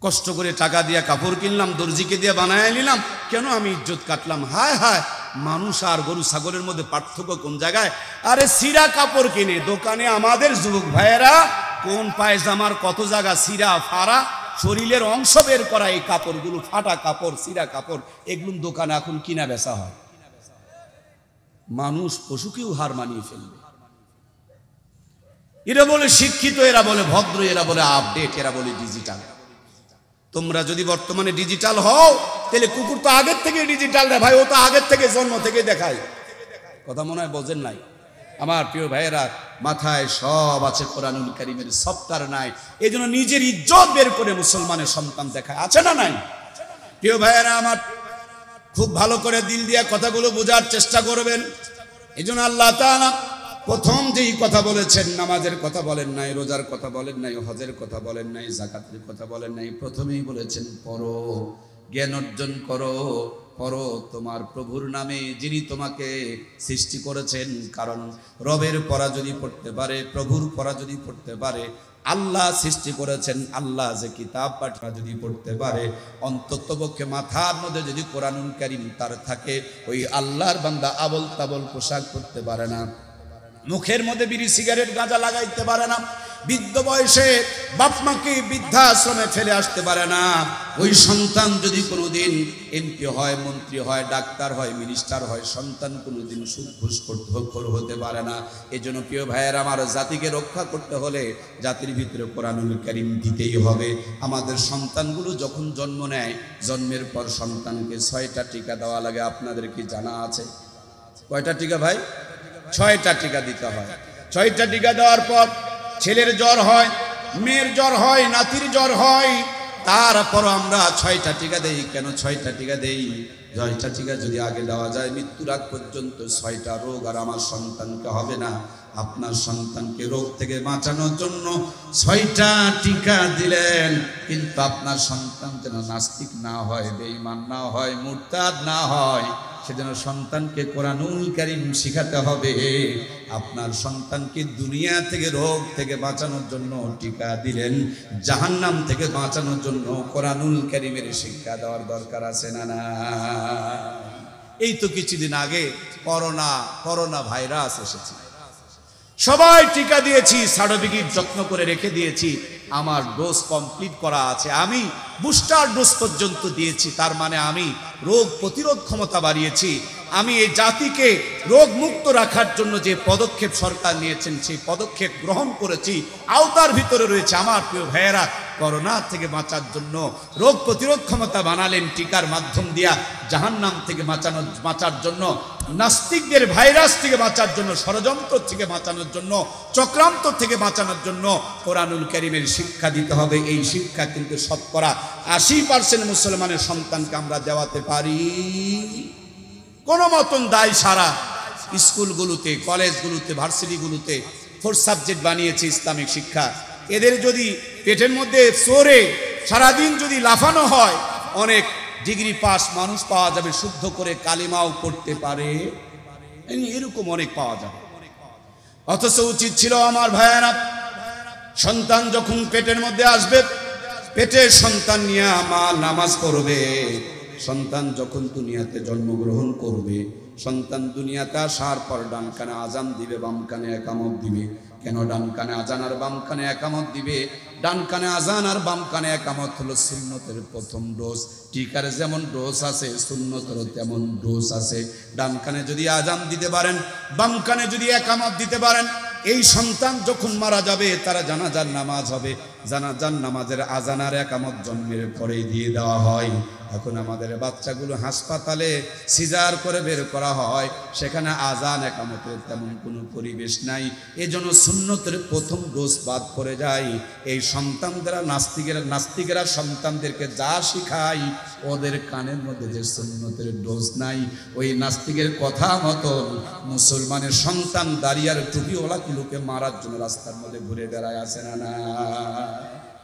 কষ্ট করে টাকা দিয়ে কাপড় কিনলাম, দর্জিকে দিয়ে বানায় নিলাম, কেন আমি ইজ্জত কাটলাম? হায় হায়, মানুষ আর গরু ছাগলের মধ্যে পার্থক্য কোন জায়গায়? আরে সিরা কাপড় কিনে দোকানে আমাদের যুবক ভাইয়েরা কোন পায়জামার কত জায়গা সিরা ফাড়া, শরীরের অংশ বের করা, এই কাপড়গুলো ফাটা কাপড়, সিরা কাপড়, এগুলো দোকানে এখন কিনা বেচা হয়। মানুষ পশুকেও হার মানিয়ে ফেলবে। এরা বলে শিক্ষিত, এরা বলে ভদ্র, এরা বলে আপডেট, এরা বলে ডিজিটাল। তোমরা যদি বর্তমানে ডিজিটাল হও, তাহলে কুকুর তো আগের থেকে ডিজিটাল রে ভাই, ও তো আগের থেকে জন্ম থেকে দেখায়। কথা মনে হয় বোঝেন নাই? আমার প্রিয় ভাইয়েরা, মাথায় সব আছে, কোরআনুল কারীমের সফটওয়্যার নাই। এই জন্য নিজের ইজ্জত বের করে মুসলমানের সন্তান দেখায়, আছে না নাই? প্রিয় ভাইয়েরা আমার, খুব ভালো করে দিল দিয়ে কথাগুলো বোঝার চেষ্টা করবেন। এই জন্য আল্লাহ তাআলা প্রথম যেই কথা বলেছেন, নামাজের কথা বলেন নাই, রোজার কথা বলেন নাই, হজের কথা বলেন নাই, যাকাতের কথা বলেন নাই, প্রথমেই বলেছেন পড়ো, জ্ঞান অর্জন করো, পড়ো তোমার প্রভুর নামে যিনি তোমাকে সৃষ্টি করেছেন। কারণ রবের পড়া যদি পড়তে পারে, প্রভুর পড়া যদি পড়তে পারে, আল্লাহ সৃষ্টি করেছেন, আল্লাহ যে কিতাব পাঠা যদি পড়তে পারে, অন্ততপক্ষে মাথার মধ্যে যদি কোরআনুল কারীম তার থাকে, ওই আল্লাহর বান্দা আবল তাবল পোশাক পরতে পারে না, মুখের মধ্যে বিড়ি সিগারেট গাঁজা লাগাইতে পারে না, বৃদ্ধ বয়সে বাপ মাকে বৃদ্ধাশ্রমে ফেলে আসতে পারে না। ওই সন্তান যদি কোনোদিন এমপি হয়, মন্ত্রী হয়, ডাক্তার হয়, মিনিস্টার হয়, সন্তান কোনোদিন সুদ ঘুষ হতে পারে না। এই জন্য প্রিয় ভাইয়ের আমার, জাতিকে রক্ষা করতে হলে জাতির ভিতরে কোরআনুল কারীম দিতেই হবে। আমাদের সন্তানগুলো যখন জন্ম নেয়, জন্মের পর সন্তানকে 6টা টিকা দেওয়া লাগে। আপনাদের কি জানা আছে? কয়টা টিকা ভাই? 6টা টিকা দিতে হয়। 6টা টিকা দেওয়ার পর ছেলের জ্বর হয়, মেয়ের জ্বর হয়, নাতির জ্বর হয়, তারপর আমরা 6টা টিকা দেই। কেন 6টা টিকা দেই? 6টা টিকা যদি আগে দেওয়া যায়, মৃত্যুর আগ পর্যন্ত 6টা রোগ আর আমার সন্তানকে হবে না। আপনার সন্তানকে রোগ থেকে বাঁচানোর জন্য 6টা টিকা দিলেন, কিন্তু আপনার সন্তান যেন নাস্তিক না হয়, বেঈমান না হয়, মুরতাদ না হয়, সেজন্য সন্তানকে কোরআনুল কারীম শিখাতে হবে। আপনার সন্তানকে দুনিয়া থেকে রোগ থেকে বাঁচানোর জন্য টিকা দিলেন, জাহান্নাম থেকে বাঁচানোর জন্য কোরআনুল কারীমের শিক্ষা দেওয়ার দরকার আছে না? না, এই তো কিছুদিন আগে করোনা ভাইরাস এসেছে, সবাই টিকা দিয়েছি, সার্টিফিকেট যত্ন করে রেখে দিয়েছি, আমার ডোজ কমপ্লিট করা আছে, আমি বুস্টার ডোজ পর্যন্ত দিয়েছি। তার মানে আমি রোগ প্রতিরোধ ক্ষমতা বাড়িয়েছি। আমি এই জাতিকে রোগ মুক্ত রাখার জন্য যে পদক্ষেপ সরকার নিয়েছেন, সেই পদক্ষেপ গ্রহণ করেছি, আওতার ভিতরে রয়েছে। আমার প্রিয় ভাইয়েরা, করোনা থেকে বাঁচার জন্য রোগ প্রতিরোধ ক্ষমতা বানালেন টিকার মাধ্যম দিয়া, জাহান্নাম থেকে বাঁচার জন্য, নাস্তিকদের ভাইরাস থেকে বাঁচার জন্য, ষড়যন্ত্র থেকে বাঁচানোর জন্য, চক্রান্ত থেকে বাঁচানোর জন্য কোরআনুল কারীমের শিক্ষা দিতে হবে। এই শিক্ষা কিন্তু শতকরা 80% মুসলমানের সন্তানকে আমরা দেওয়াতে পারি কোন মতন দায় সারা। স্কুলগুলোতে, কলেজগুলোতে, ভার্সিটিগুলোতে 4 সাবজেক্ট বানিয়েছে ইসলামিক শিক্ষা। এদের যদি পেটের মধ্যে চোরে সারাদিন যদি লাফানো হয়, অনেক ডিগ্রি পাস মানুষ পাওয়া যাবে, শুদ্ধ করে কালিমাও পড়তে পারে, এরকম অনেক পাওয়া যাবে। অথচ উচিত ছিল আমার ভাইয়েরা, সন্তান যখন পেটের মধ্যে আসবে, পেটের সন্তান নিয়ে মা নামাজ পড়বে। সন্তান যখন দুনিয়াতে জন্মগ্রহণ করবে, সন্তান দুনিয়াতে আসার পর ডান কানে আজান দিবে, বাম কানে একামত দিবে। কেন ডান কানে আজান আর বাম কানে একামত দিবে? ডান কানে আজান আর বাম কানে একামত হলো সুন্নতের প্রথম ডোজ। টিকার যেমন ডোজ আছে, সুন্নতেরও তেমন ডোজ আছে। ডান কানে যদি আজান দিতে পারেন, বাম কানে যদি একামত দিতে পারেন, এই সন্তান যখন মারা যাবে, তারা জানাজার নামাজ হবে। জানাজার নামাজের আজান আর একামত জন্মের পরেই দিয়ে দেওয়া হয়। এখন আমাদের বাচ্চাগুলো হাসপাতালে সিজার করে বের করা হয়, সেখানে আজান একামতের তেমন কোনো পরিবেশ নাই। এজন্য সুন্নতের প্রথম ডোজ বাদ পড়ে যায়। এই সন্তানরা নাস্তিকেরা সন্তানদেরকে যা শিখায়, ওদের কানের মধ্যে যে সুন্নতের ডোজ নাই, ওই নাস্তিকের কথা মতো মুসলমানের সন্তান দাঁড়িয়ার টুপিওয়ালাগুলোকে মারার জন্য রাস্তার মধ্যে ঘুরে বেড়ায়, আছে না? না,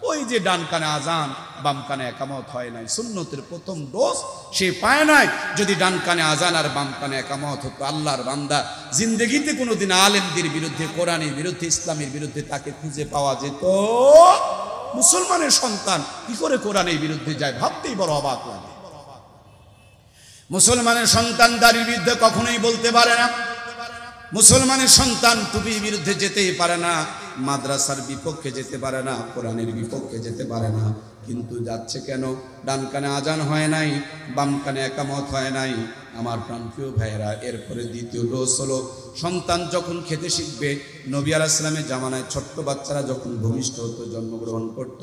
ওই যে ডান কানে আজান বাম কানে একামত হয় নাই, সুন্নতের প্রথম ডোজ সে পায় নাই। যদি ডান কানে আজান আর বাম কানে একামত হতো, আল্লাহর বান্দা জিন্দেগিতে কোনোদিন আলেমদের বিরুদ্ধে, কোরআনের বিরুদ্ধে, ইসলামের বিরুদ্ধে তাকে খুঁজে পাওয়া যেত? মুসলমানের সন্তান কি করে কোরআনের বিরুদ্ধে যায়, ভাবতেই বড় অবাক লাগে। মুসলমানের সন্তান দাড়ির বিরুদ্ধে কখনোই বলতে পারে না, মুসলমানের সন্তান টুপির বিরুদ্ধে যেতেই পারে না, মাদ্রাসার বিপক্ষে যেতে পারে না, কোরআনের বিপক্ষে যেতে পারে না। কিন্তু যাচ্ছে কেন? ডান কানে আজান হয় নাই, বাম কানে একামত হয় নাই। আমার প্রাণপ্রিয় ভাইয়েরা, এরপরে দ্বিতীয় ডোজ হলো, সন্তান যখন খেতে শিখবে। নবী আলাইহিস সালামের জামানায় ছোট্ট বাচ্চারা যখন ভূমিষ্ঠ হতো, জন্মগ্রহণ করত,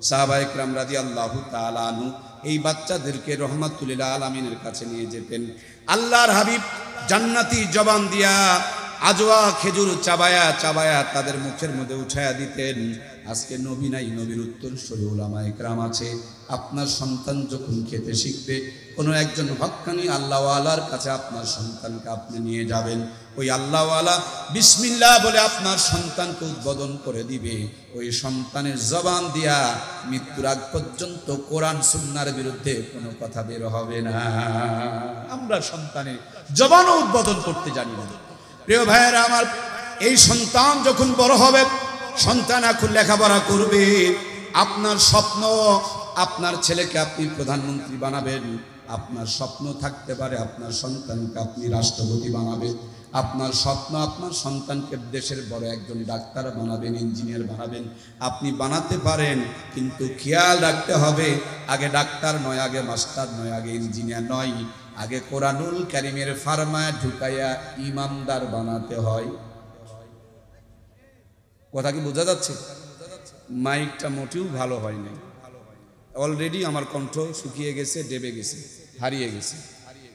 সাহাবায়ে কেরাম রাদিয়াল্লাহু তাআলা আনহু এই বাচ্চাদেরকে রহমাতুল লিল আলামিনের কাছে নিয়ে যেতেন। আল্লাহর হাবিব জান্নাতি জবান দিয়া আজওয়া খেজুর চাবায়া চাবায়া তাদের মুখের মধ্যে উঠায়া দিতেন। আজকে নবী নাই, নবীর উত্তরসূরি উলামায়ে কেরাম আছে। আপনার সন্তান যখন খেতে শিখবে, কোনো একজন হক্কানি আল্লাহওয়ালার কাছে আপনার সন্তানকে আপনি নিয়ে যাবেন। ওই আল্লাহওয়ালা বিসমিল্লাহ বলে আপনার সন্তানকে উদ্বোধন করে দিবে। ওই সন্তানের জবান দিয়া মৃত্যুর আগ পর্যন্ত কোরআন সুন্নাহর বিরুদ্ধে কোনো কথা বের হবে না। আমরা সন্তানের জবানও উদ্বোধন করতে জানি না। প্রিয় ভাইয়েরা আমার, এই সন্তান যখন বড় হবে, সন্তান এখন লেখাপড়া করবে, আপনার স্বপ্ন আপনার ছেলেকে আপনি প্রধানমন্ত্রী বানাবেন, আপনার স্বপ্ন থাকতে পারে আপনার সন্তানকে আপনি রাষ্ট্রপতি বানাবেন, আপনার স্বপ্ন আপনার সন্তানকে দেশের বড় একজন ডাক্তার বানাবেন, ইঞ্জিনিয়ার বানাবেন, আপনি বানাতে পারেন। কিন্তু খেয়াল রাখতে হবে, আগে ডাক্তার নয়, আগে মাস্টার নয়, আগে ইঞ্জিনিয়ার নয়, আগে কোরআনুল কারীমের ফারমায় ঢুকাইয়া ইমানদার বানাতে হয়। কথা কি বোঝা যাচ্ছে? মাইকটা মোটেও ভালো হয় নাই, অলরেডি আমার কণ্ঠ শুকিয়ে গেছে, ডেবে গেছে, হারিয়ে গেছে।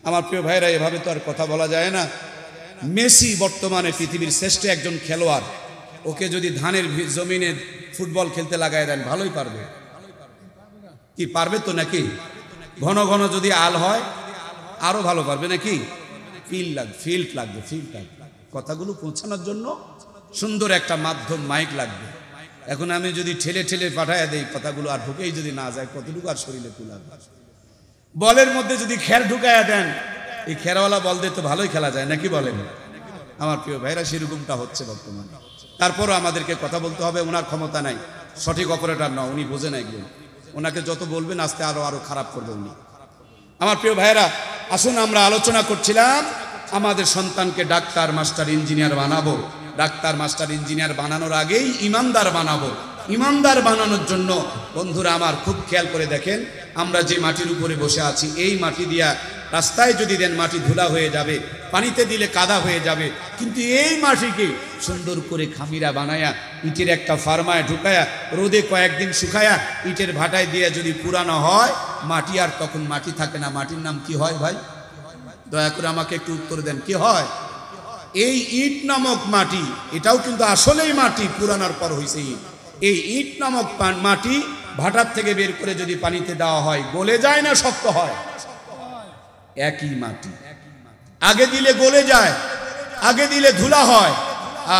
আমার প্রিয় ভাইরা, এভাবে তো আর কথা বলা যায় না। মেসি বর্তমানে পৃথিবীর শ্রেষ্ঠ একজন খেলোয়াড়, ওকে যদি ধানের জমিনে ফুটবল খেলতে লাগায় দেন ভালোই পারবে। কি পারবে তো নাকি? ঘন ঘন যদি আল হয় আরো ভালো পারবে নাকি? ফিল্ড লাগবে। কথাগুলো পৌঁছানোর জন্য সুন্দর একটা মাধ্যম মাইক লাগবে। এখন আমি যদি ঠেলে ঠেলে পাঠাইয়া দেই, কথাগুলো আর ঢুকেই যদি না যায়, কতটুকু আর শরীরে তুলাবে? বলের মধ্যে যদি খের ঢুকাইয়া দেন, এই খেরওয়ালা বল দিয়ে তো ভালোই খেলা যায় নাকি বলেন? আমার প্রিয় ভাইরা, সেরকমটা হচ্ছে বর্তমানে। তারপরও আমাদেরকে কথা বলতে হবে, ওনার ক্ষমতা নাই, সঠিক অপারেটর না, উনি বোঝে না এগুলো। ওনাকে যত বলবেন আস্তে আরো খারাপ করবে উনি। আমার প্রিয় ভাইরা, আসুন আমরা আলোচনা করছিলাম আমাদের সন্তানকে ডাক্তার মাস্টার ইঞ্জিনিয়ার বানাবো। ডাক্তার মাস্টার ইঞ্জিনিয়ার বানানোর আগেই ইমানদার বানাবো। ইমানদার বানানোর জন্য বন্ধুরা আমার খুব খেয়াল করে দেখেন, আমরা যে মাটির উপরে বসে আছি, এই মাটি দিয়া রাস্তায় যদি দেন মাটি ধুলা হয়ে যাবে, পানিতে দিলে কাদা হয়ে যাবে। কিন্তু এই মাটিকে সুন্দর করে খামিরা বানায়া ইটের একটা ফার্মায় ঢুকায়া রোদে কয়েকদিন শুকায়া ইটের ভাটায় দিয়ে যদি পুরানো হয়, মাটি আর তখন মাটি থাকে না। মাটির নাম কি হয় ভাই? দয়া করে আমাকে একটু উত্তর দেন, কি হয়? এই ইট নামক মাটি, এটাও কিন্তু আসলেই মাটি, পুরানোর পর হয়েছে ইট। এই ইট নামক মাটি ভাটার থেকে বের করে যদি পানিতে দেওয়া হয়, গলে যায় না শক্ত হয়? একই মাটি, আগে দিলে গলে যায়, আগে দিলে ধুলা হয়,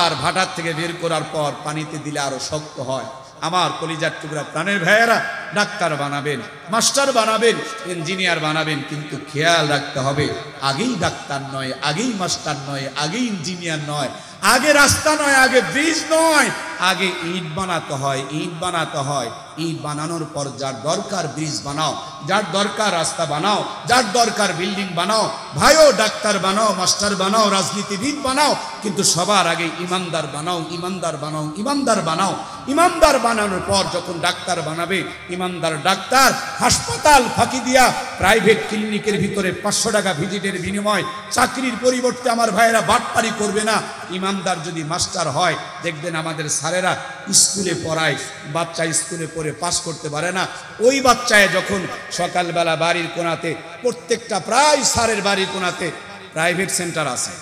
আর ভাটার থেকে বের করার পর পানিতে দিলে আরো শক্ত হয়। আমার কলিজার টুকরা প্রাণের ভাইয়েরা, ডাক্তার বানাবেন, মাস্টার বানাবেন, ইঞ্জিনিয়ার বানাবেন, কিন্তু খেয়াল রাখতে হবে, আগেই ডাক্তার নয়, আগেই মাস্টার নয়, আগেই ইঞ্জিনিয়ার নয়, আগে রাস্তা নয়, আগে ব্রিজ নয়, আগে ইট বানাতে হয়। ইট বানাতে হয়, ইট বানানোর পর যার দরকার ব্রিজ বানাও, যার দরকার রাস্তা বানাও, যার দরকার বিল্ডিং বানাও। ভাইও ডাক্তার বানাও, মাস্টার বানাও, রাজনীতিবিদ বানাও, কিন্তু সবার আগে ইমানদার বানাও, ইমানদার বানাও, ইমানদার বানাও। ইমানদার বানানোর পর যখন ডাক্তার বানাবে, ইমানদার ডাক্তার হাসপাতাল ফাঁকি দিয়া প্রাইভেট ক্লিনিকের ভিতরে 500 টাকা ভিজিটের বিনিময় চাকরির পরিবর্তে আমার ভাইয়েরা বাটপারি করবে না। ইমানদার যদি মাস্টার হয়, দেখবেন আমাদের স্যারেরা স্কুলে পড়ায়, বাচ্চা স্কুলে পড়ে পাস করতে পারে না, ওই বাচ্চায় যখন সকালবেলা বাড়ির কোনাতে, প্রত্যেকটা প্রায় স্যারের বাড়ির কোনাতে প্রাইভেট সেন্টার আছে,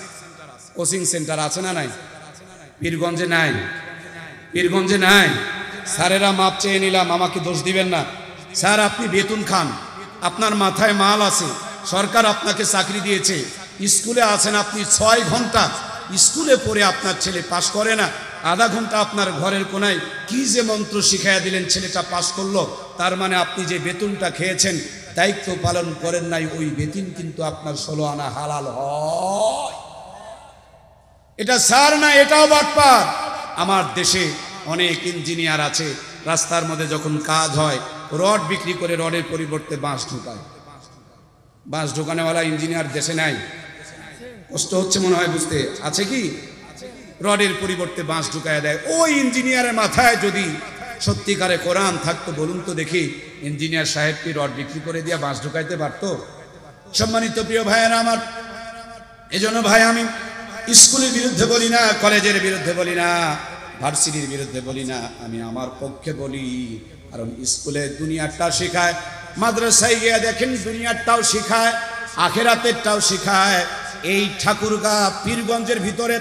কোচিং সেন্টার আছে না নাই? পীরগঞ্জে নাই? পীরগঞ্জে নাই? স্যারেরা মাপ চেয়ে নিলাম, আমাকে দোষ দিবেন না। স্যার আপনি বেতন খান, আপনার মাথায় মাল আছে, সরকার আপনাকে চাকরি দিয়েছে, স্কুলে আছেন আপনি 6 ঘন্টা, স্কুলে পড়ে আপনার ছেলে পাস করে না, আধা ঘন্টা আপনার ঘরের কোনায় কি যে মন্ত্র শিখাইয়া দিলেন, ছেলেটা পাস করলো, তার মানে আপনি যে বেতনটা খেয়েছেন, দায়িত্ব পালন করেন নাই, ওই বেতন কিন্তু আপনার 16 আনা হালাল হয়। এটা স্যার না, এটাও বাটপার। আমার দেশে অনেক ইঞ্জিনিয়ার আছে, রাস্তার মধ্যে যখন কাজ হয় রড বিক্রি করে রডের পরিবর্তে বাঁশ ঢুকায়। বাঁশ ঢোকানোওয়ালা ইঞ্জিনিয়ার দেশে নাই? কষ্ট হচ্ছে মনে হয় বুঝতে, আছে কি? রডের পরিবর্তে বাঁশ ঢুকায় দেয়। ওই ইঞ্জিনিয়ারের মাথায় যদি সত্যিকারে কোরআন থাকতো, বলুন তো দেখি, ইঞ্জিনিয়ার সাহেব কি রড বিক্রি করে দিয়া বাঁশ ঢুকাইতে পারতো? সম্মানিত প্রিয় ভাইয়েরা আমার, এজন্য ভাই আমি স্কুলের বিরুদ্ধে বলি না, কলেজের বিরুদ্ধে বলি না, ভার্সিটির বিরুদ্ধে বলি না, আমি আমার পক্ষে বলি। কারণ স্কুলে দুনিয়াটা শেখায়, মাদ্রাসায় গিয়ে দেখেন দুনিয়াটাও শেখায়, আখেরাতেরটাও শেখায়। এই ঠাকুরগাঁ পীরগঞ্জের ভিতরে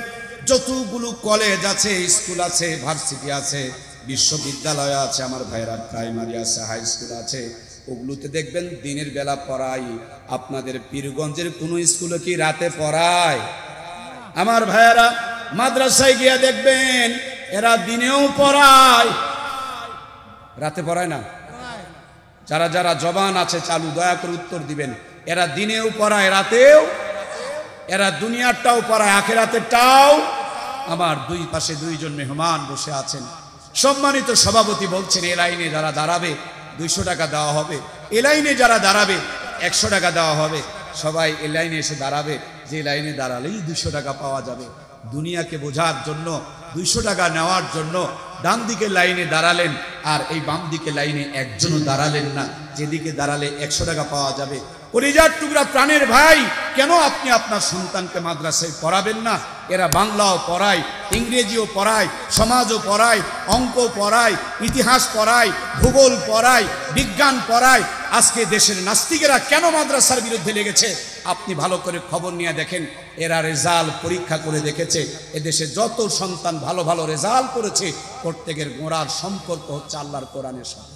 যতগুলো কলেজ আছে, স্কুল আছে, ভার্সিটি আছে, বিশ্ববিদ্যালয় আছে, আমার ভাইরা প্রাইমারি আছে, হাই স্কুল আছে, ওগুলোতে দেখবেন দিনের বেলা পড়াই। আপনাদের পীরগঞ্জের কোনো স্কুলে কি রাতে পড়ায়? আমার ভাইয়ারা মাদ্রাসায় গিয়ে দেখবেন এরা দিনেও পড়ায়, রাতে পড়ায় না। যারা যারা জবান আছে চালু, দয়া করে উত্তর দিবেন। এরা দিনেও পড়ায়, রাতেও। এরা দুনিয়ারটাও পড়ায়, আখিরাতেরটাও। আমার দুই পাশে দুইজন মেহমান বসে আছেন। সম্মানিত সভাপতি বলছেন এই লাইনে যারা দাঁড়াবে 200 টাকা দেওয়া হবে, এ লাইনে যারা দাঁড়াবে 100 টাকা দেওয়া হবে। সবাই এ লাইনে এসে দাঁড়াবে, যে লাইনে দাঁড়ালেই 200 টাকা পাওয়া যাবে। দুনিয়াকে বোঝার জন্য 200 টাকা নেওয়ার জন্য ডান দিকে লাইনে দাঁড়ালেন, আর এই বাম দিকে লাইনে একজনও দাঁড়ালেন না, যেদিকে দাঁড়ালে 100 টাকা পাওয়া যাবে। কলিজার টুকরা প্রাণের ভাই, কেন আপনি আপনার সন্তানকে মাদ্রাসায় পড়াবেন না? এরা বাংলাও পড়ায়, ইংরেজিও পড়ায়, সমাজও পড়ায়, অঙ্ক পড়ায়, ইতিহাস পড়ায়, ভূগোল পড়ায়, বিজ্ঞান পড়ায়। আজকে দেশের নাস্তিকেরা কেন মাদ্রাসার বিরুদ্ধে লেগেছে? আপনি ভালো করে খবর নিয়ে দেখেন। এরা রেজাল্ট পরীক্ষা করে দেখেছে, এদেশে যত সন্তান ভালো ভালো রেজাল্ট করেছে প্রত্যেকের গোড়ার সম্পর্ক হচ্ছে আল্লাহর কোরআনের সাথে।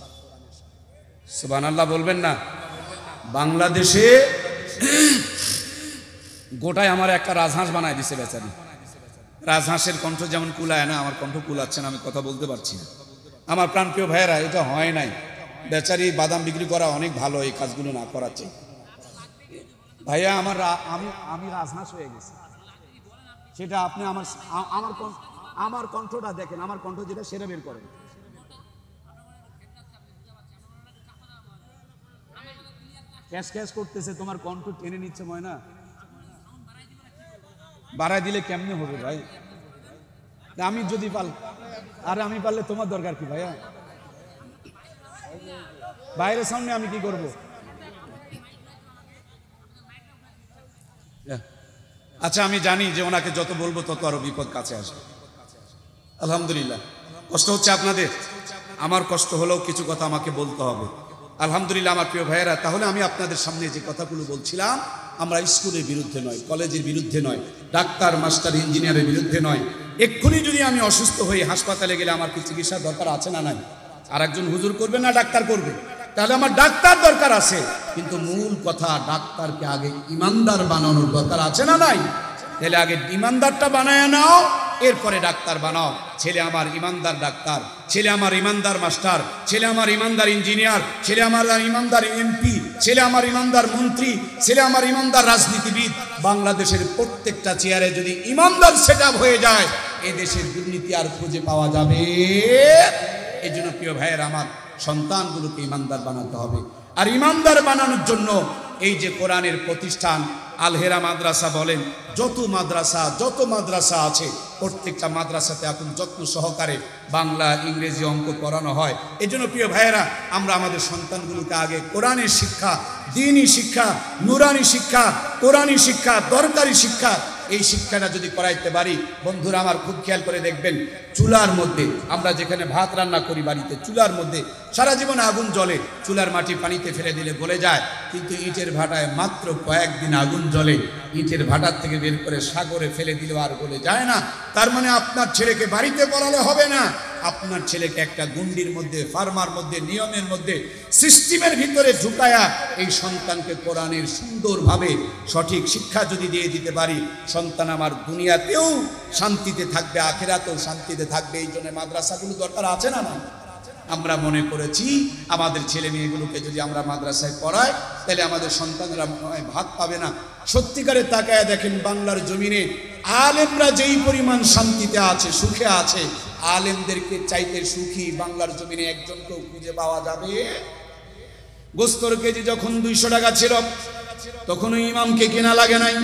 সুবহানাল্লাহ বলবেন না? বাংলাদেশে গোটায় আমার একটা রাজহাঁস বানায় দিছে বেচারি। রাজহাঁসের কণ্ঠ যেমন কুলায় না, আমার কণ্ঠ কুলাচ্ছে না, আমি কথা বলতে পারছি না। আমার প্রাণপ্রিয় ভাইয়েরা, এটা হয় নাই। বেচারি বাদাম বিক্রি করা অনেক ভালো, এই কাজগুলো না করাচ্ছে। ভাইয়া আমি রাজহাঁস হয়ে গেছি, সেটা আপনি আমার কণ্ঠটা দেখেন, আমার কণ্ঠ যেটা সেটা বের করেন। ক্যাশ ক্যাশ করতেছে, তোমার কণ্ঠ টেনে নিচ্ছে ময়না। বাড়াই দিলে কেমনে হবে ভাই? আমি যদি আমি পারলে তোমার দরকার কি ভাইয়া? বাইরের সামনে আমি কি করব? আচ্ছা, আমি জানি যে ওনাকে যত বলবো তত আরো বিপদ কাছে আসবে। আলহামদুলিল্লাহ, কষ্ট হচ্ছে আপনাদের, আমার কষ্ট হলেও কিছু কথা আমাকে বলতে হবে। আলহামদুলিল্লাহ আমার প্রিয় ভাইয়েরা, তাহলে আমি আপনাদের সামনে যে কথাগুলো বলছিলাম, আমরা স্কুলের বিরুদ্ধে নয়, কলেজের বিরুদ্ধে নয়, ডাক্তার মাস্টার ইঞ্জিনিয়ারের বিরুদ্ধে নয়। এক্ষুনি যদি আমি অসুস্থ হই, হাসপাতালে গেলে আমার কি চিকিৎসার দরকার আছে না নাই? আর একজন হুজুর করবে না ডাক্তার করবে? তাহলে আমার ডাক্তার দরকার আছে, কিন্তু মূল কথা ডাক্তারকে আগে ইমানদার বানানোর দরকার আছে না নাই? তাহলে আগে ইমানদারটা বানায় নাও, এরপরে ডাক্তার বানাও। ছেলে আমার ইমানদার ডাক্তার, ছেলে আমার ইমানদার মাস্টার, ছেলে আমার ইমানদার ইঞ্জিনিয়ার, ছেলে আমার ইমানদার এমপি, ছেলে আমার ইমানদার মন্ত্রী, ছেলে আমার ইমানদার রাজনীতিবিদ। বাংলাদেশের প্রত্যেকটা চেয়ারে যদি ইমানদার সেটআপ হয়ে যায়, এ দেশের দুর্নীতি আর খুঁজে পাওয়া যাবে। এই জন্য প্রিয় ভাইয়ের আমার, সন্তানগুলোকে ইমানদার বানাতে হবে। আর ইমানদার বানানোর জন্য এই যে কোরআনের প্রতিষ্ঠান আলহেরা মাদ্রাসা বলেন, যত মাদ্রাসা আছে, প্রত্যেকটা মাদ্রাসাতে এখন যত্ন সহকারে বাংলা, ইংরেজি, অঙ্ক পড়ানো হয়। এই জন্য প্রিয় ভাইয়েরা, আমরা আমাদের সন্তানগুলোকে আগে কোরআনের শিক্ষা, দ্বীনি শিক্ষা, নুরানি শিক্ষা, কোরআনী শিক্ষা, দরকারি শিক্ষা, এই শিক্ষাটা যদি করাইতে পারি, বন্ধুরা আমার খুব খেয়াল করে দেখবেন, চুলার মধ্যে আমরা যেখানে ভাত রান্না করি বাড়িতে, চুলার মধ্যে সারা জীবনে আগুন জ্বলে, চুলার মাটি পানিতে ফেলে দিলে গলে যায়, কিন্তু ইটের ভাটায় মাত্র কয়েকদিন আগুন জ্বলে, ইটের ভাটার থেকে বের করে সাগরে ফেলে দিলেও আর গলে যায় না। তার মানে আপনার ছেলেকে বাড়িতে পড়ালে হবে না, আপনার ছেলেকে একটা গুন্ডির মধ্যে, ফার্মার মধ্যে, নিয়মের মধ্যে, সিস্টেমের ভিতরে ঢুকায়া এই সন্তানকে কোরআনের সুন্দরভাবে সঠিক শিক্ষা যদি দিয়ে দিতে পারি, সন্তান আমার দুনিয়াতেও শান্তিতে থাকবে, আখিরাতেও শান্তিতে থাকবে। এই জন্য মাদ্রাসাগুলো দরকার আছে না না? আমরা মনে করেছি আমাদের ছেলে মেয়েগুলোকে যদি আমরা মাদ্রাসায় পড়াই, তাহলে আমাদের সন্তানরা ভাত পাবে না। সত্যিকারে তাকায় দেখেন, বাংলার জমিনে আলেমরা যেই পরিমাণ শান্তিতে আছে, সুখে আছে, আলেমদেরকে চাইতে সুখী বাংলার জমিনে একজনকেও খুঁজে পাওয়া যাবে? গোস্তর কেজি যখন 200 টাকা ছিল, তখনও ইমামকে কেনা লাগে নাই।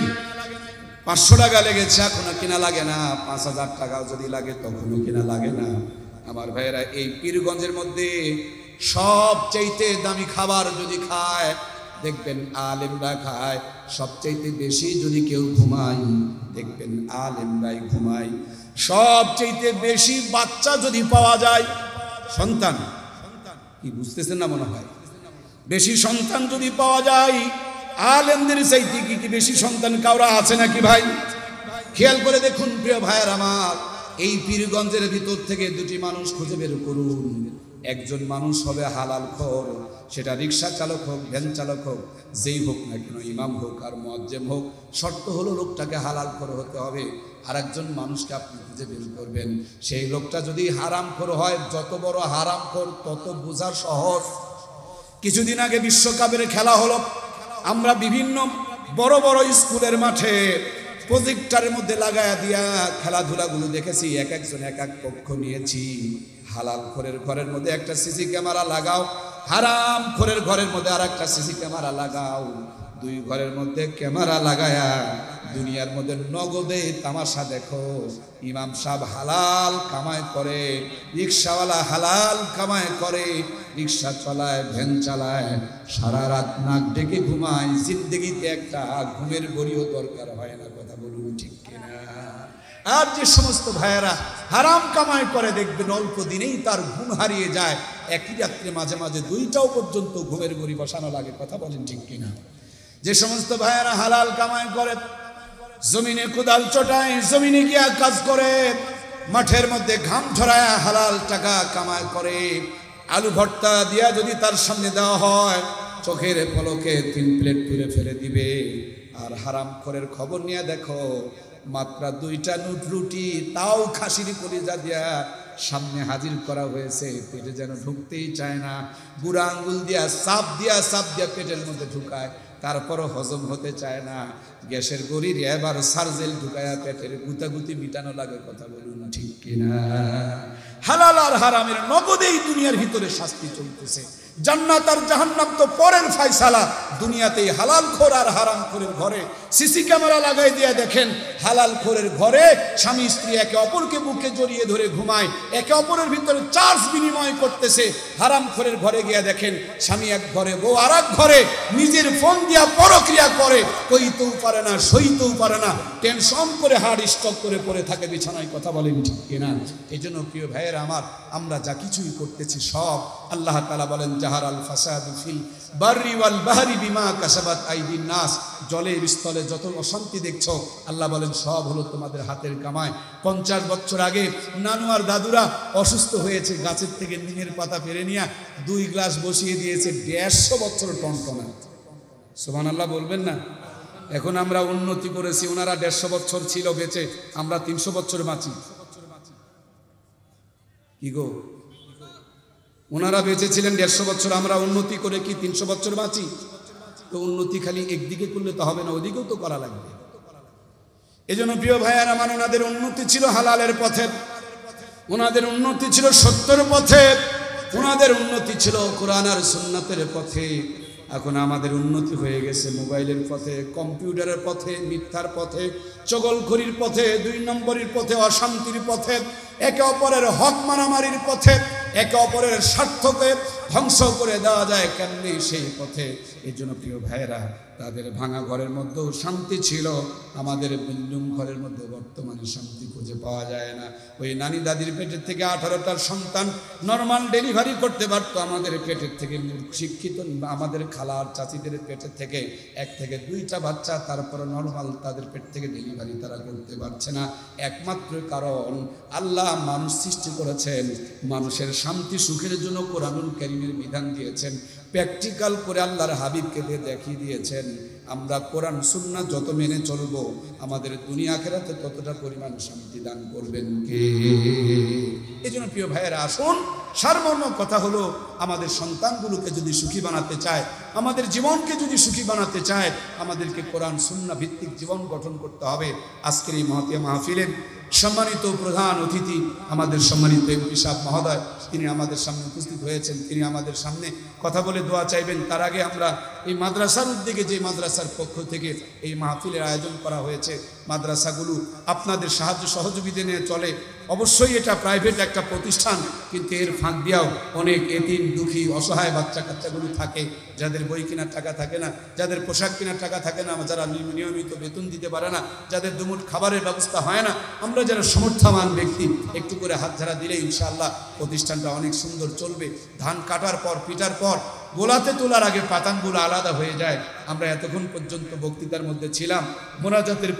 500 টাকা লেগেছে, এখনো কেনা লাগে না। 5000 টাকাও যদি লাগে তখনও কেনা লাগে না। আমার ভাইয়েরা, এই পীরগঞ্জের মধ্যে সবচাইতে দামি খাবার যদি খায়, দেখবেন আলেমরা খায়। সবচাইতে বেশি যদি কেউ ঘুমায়, দেখবেন আলেমরাই ঘুমায়। সবচাইতে বেশি বাচ্চা যদি পাওয়া যায়, সন্তান, কি বুঝতেছেন না মনে হয়? বেশি সন্তান যদি পাওয়া যায়, আলেমদের চাইতে কি বেশি সন্তান কাউরা আছে নাকি ভাই? খেয়াল করে দেখুন প্রিয় ভাইয়ের আমার, এই পীরগঞ্জের ভিতর থেকে দুটি মানুষ খুঁজে বের করুন। একজন মানুষ হবে হালাল খোর, সেটা রিক্সা চালক হোক, ভ্যান চালক হোক, যেই হোক না কেন, ইমাম হোক আর মুয়াজ্জিম হোক, শর্ত হলো লোকটাকে হালাল খোর হতে হবে। আর একজন মানুষকে আপনি খুঁজে বের করবেন, সেই লোকটা যদি হারাম খোর হয়, যত বড় হারাম খোর তত বোঝা সহজ। কিছুদিন আগে বিশ্বকাপের খেলা হলো, আমরা বিভিন্ন বড় বড় স্কুলের মাঠে প্রজেক্টরের মধ্যে লাগায়া দিয়া খেলাধুলাগুলো দেখেছি। এক একজন এক এক পক্ষ নিয়েছি। হালাল খোরের ঘরের মধ্যে একটা সিসি ক্যামেরা লাগাও, হারাম খোরের ঘরের মধ্যে আর একটা সিসি ক্যামেরা লাগাও। দুই ঘরের মধ্যে ক্যামেরা লাগায়া দুনিয়ার মধ্যে নগদে তামাশা দেখো। ইমাম সাহেব হালাল কামাই করে, রিক্সাওয়ালা হালাল কামাই করে, রিক্সা চালায়, ভ্যান চালায়, সারা রাত নাক ডেকে ঘুমায়। জিন্দগিতে একটা ঘুমের গড়িও দরকার হয় না, কথা বলুন ঠিক কিনা? আর যে সমস্ত ভাইয়েরা হারাম কামাই করে, দেখবেন অল্প দিনেই তার ঘুম হারিয়ে যায়। একই রাত্রে মাঝে মাঝে দুইটাও পর্যন্ত ঘুমের গড়ি বসানো লাগে, কথা বলেন ঠিক কিনা? যে সমস্ত ভাইয়েরা হালাল কামাই করে, জমিনে কোদাল চটায়, জমিনে গিয়া কাজ করে, মাঠের মধ্যে ঘাম ঝরায় হালাল টাকা কামাই করে, আলু ভর্তা দিয়া যদি তার সামনে দেওয়া হয়, চোখের পলকে 3 প্লেট তুলে ফেলে দিবে। আর হারাম খোরের খবর নিয়ে দেখো, মাত্র 2টা নুট রুটি, তাও খাসির কলিজা দিয়া সামনে হাজির করা হয়েছে, পেটে যেন ঢুকতেই চায় না। বুড়া আঙ্গুল দিয়া চাপ দিয়া পেটের মধ্যে ঢুকায়, তারপরও হজম হতে চায় না। গ্যাসের গড়ির এবার সার্জেল ঢুকায়া পেটের গুতাগুতি মিটানো লাগে, কথা বলুন ঠিক কিনা? হালাল আর হারামের নগদেই দুনিয়ার ভিতরে শাস্তি চলতেছে। জান্নাত আর জাহান্নাম তো পরের ফয়সালা। দুনিয়াতেই হালাল খোর আর হারাম খোরের ঘরে সিসি ক্যামেরা লাগাই দিয়ে দেখেন, হালাল খোরের ঘরে স্বামী স্ত্রী একে অপরকে বুকে জড়িয়ে ধরে ঘুমায়, একে অপরের ভিতরে চার্জ বিনিময় করতেছে। হারাম খোরের ঘরে গিয়ে দেখেন, স্বামী এক ঘরে, বউ আর এক ঘরে, নিজের ফোন দিয়া পরক্রিয়া করে, কইতেও পারে না, সইতেও পারে না, টেনশন করে হার্ট স্ট্রোক করে পড়ে থাকে বিছানায়, কথা বলেন ঠিক কিনা? এই জন্য প্রিয় ভাইয়েরা আমার, আমরা যা কিছুই করতেছি সব আল্লাহ তাআলা বলেন, জাহারাল ফাসাদু ফিল বাররি ওয়াল বাহরি বিমা কাসাবাত আইদিন নাস। জলে স্থলে যত অশান্তি দেখছো, আল্লাহ বলেন সব হলো তোমাদের হাতের কামায়। 50 বছর আগে নানু আর দাদুরা অসুস্থ হয়েছে, গাছের থেকে নিমের পাতা পেরে নিয়ে 2 গ্লাস বসিয়ে দিয়েছে, 150 বছর টনটনা। সুবহানাল্লাহ বলবেন না? এখন আমরা উন্নতি করেছি, ওনারা 150 বছর ছিল বেঁচে, আমরা 300 বছর বাঁচি। কি গো, ওনারা বেঁচে ছিলেন 150 বছর, আমরা উন্নতি করে কি 300 বছর বাঁচি? তো উন্নতি খালি একদিকে করলে তো হবে না, ওদিকেও তো করা লাগবে। এজন্য প্রিয় ভাইয়ার আমার, ওনাদের উন্নতি ছিল হালালের পথে, ওনাদের উন্নতি ছিল সত্যের পথে, ওনাদের উন্নতি ছিল কোরআন আর সুন্নাতের পথে। এখন আমাদের উন্নতি হয়ে গেছে মোবাইলের পথে, কম্পিউটারের পথে, মিথ্যার পথে, চগলখড়ির পথে, 2 নম্বরের পথে, অশান্তির পথে, একে অপরের হক মারামারির পথে, একে অপরের স্বার্থকে ধ্বংস করে দেওয়া যায় কেমনি সেই পথে। এই জন্য প্রিয় ভাইয়েরা, তাদের ভাঙা ঘরের মধ্যেও শান্তি ছিল, আমাদের বিল্ডিং ঘরের মধ্যে বর্তমানে শান্তি খুঁজে পাওয়া যায় না। ওই নানি দাদির পেটের থেকে 18টার সন্তান নর্মাল ডেলিভারি করতে পারতো, আমাদের পেটের থেকে শিক্ষিত আমাদের খালা আর চাচিদের পেটের থেকে 1 থেকে 2টা বাচ্চা, তারপরে নর্মাল তাদের পেট থেকে ডেলিভারি তারা করতে পারছে না। একমাত্র কারণ আল্লাহ মানুষ সৃষ্টি করেছেন, মানুষের শান্তি সুখের জন্য কোরআনুল কারীমের বিধান দিয়েছেন, প্র্যাকটিক্যাল করে আল্লাহর হাবিবকে দিয়ে দেখিয়ে দিয়েছেন। আমরা কোরআন সুন্নাহ যত মেনে চলবো, আমাদের দুনিয়া আখিরাতে ততটা পরিমাণ শান্তি দান করবেন কে? এই জন্য প্রিয় ভাইয়েরা, আসুন, সারমর্ম কথা হলো, আমাদের সন্তানগুলোকে যদি সুখী বানাতে চায়, আমাদের জীবনকে যদি সুখী বানাতে চায়, আমাদেরকে কোরআন সুন্নাহ ভিত্তিক জীবন গঠন করতে হবে। আজকের এই মহতিয়া মাহফিলের সম্মানিত প্রধান অতিথি আমাদের সম্মানিত এমপি সাহেব মহোদয়, তিনি আমাদের সামনে উপস্থিত হয়েছেন, তিনি আমাদের সামনে কথা বলে দোয়া চাইবেন। তার আগে আমরা এই মাদ্রাসার উদ্যোগে, যে মাদ্রাসার পক্ষ থেকে এই মাহফিলের আয়োজন করা হয়েছে, মাদ্রাসাগুলো আপনাদের সাহায্য সহযোগিতা নিয়ে চলে। অবশ্যই এটা প্রাইভেট একটা প্রতিষ্ঠান, কিন্তু এর ফাঁক দিয়েও অনেক এতিম, দুঃখী, অসহায় বাচ্চা কাচ্চাগুলো থাকে, যাদের বই কেনার টাকা থাকে না, যাদের পোশাক কেনার টাকা থাকে না, যারা নিয়মিত বেতন দিতে পারে না, যাদের দুমুঠ খাবারের ব্যবস্থা হয় না। আমরা যারা সমর্থবান ব্যক্তি, একটু করে হাত ঝাড়া দিলে ইনশাআল্লাহ প্রতিষ্ঠানটা অনেক সুন্দর চলবে। ধান কাটার পর, পিটার পর, গোলাতে তোলার আগে পাতানগুলো আলাদা হয়ে যায়। আমরা এতক্ষণ পর্যন্ত বক্তৃতার মধ্যে ছিলাম, মোনাজাতের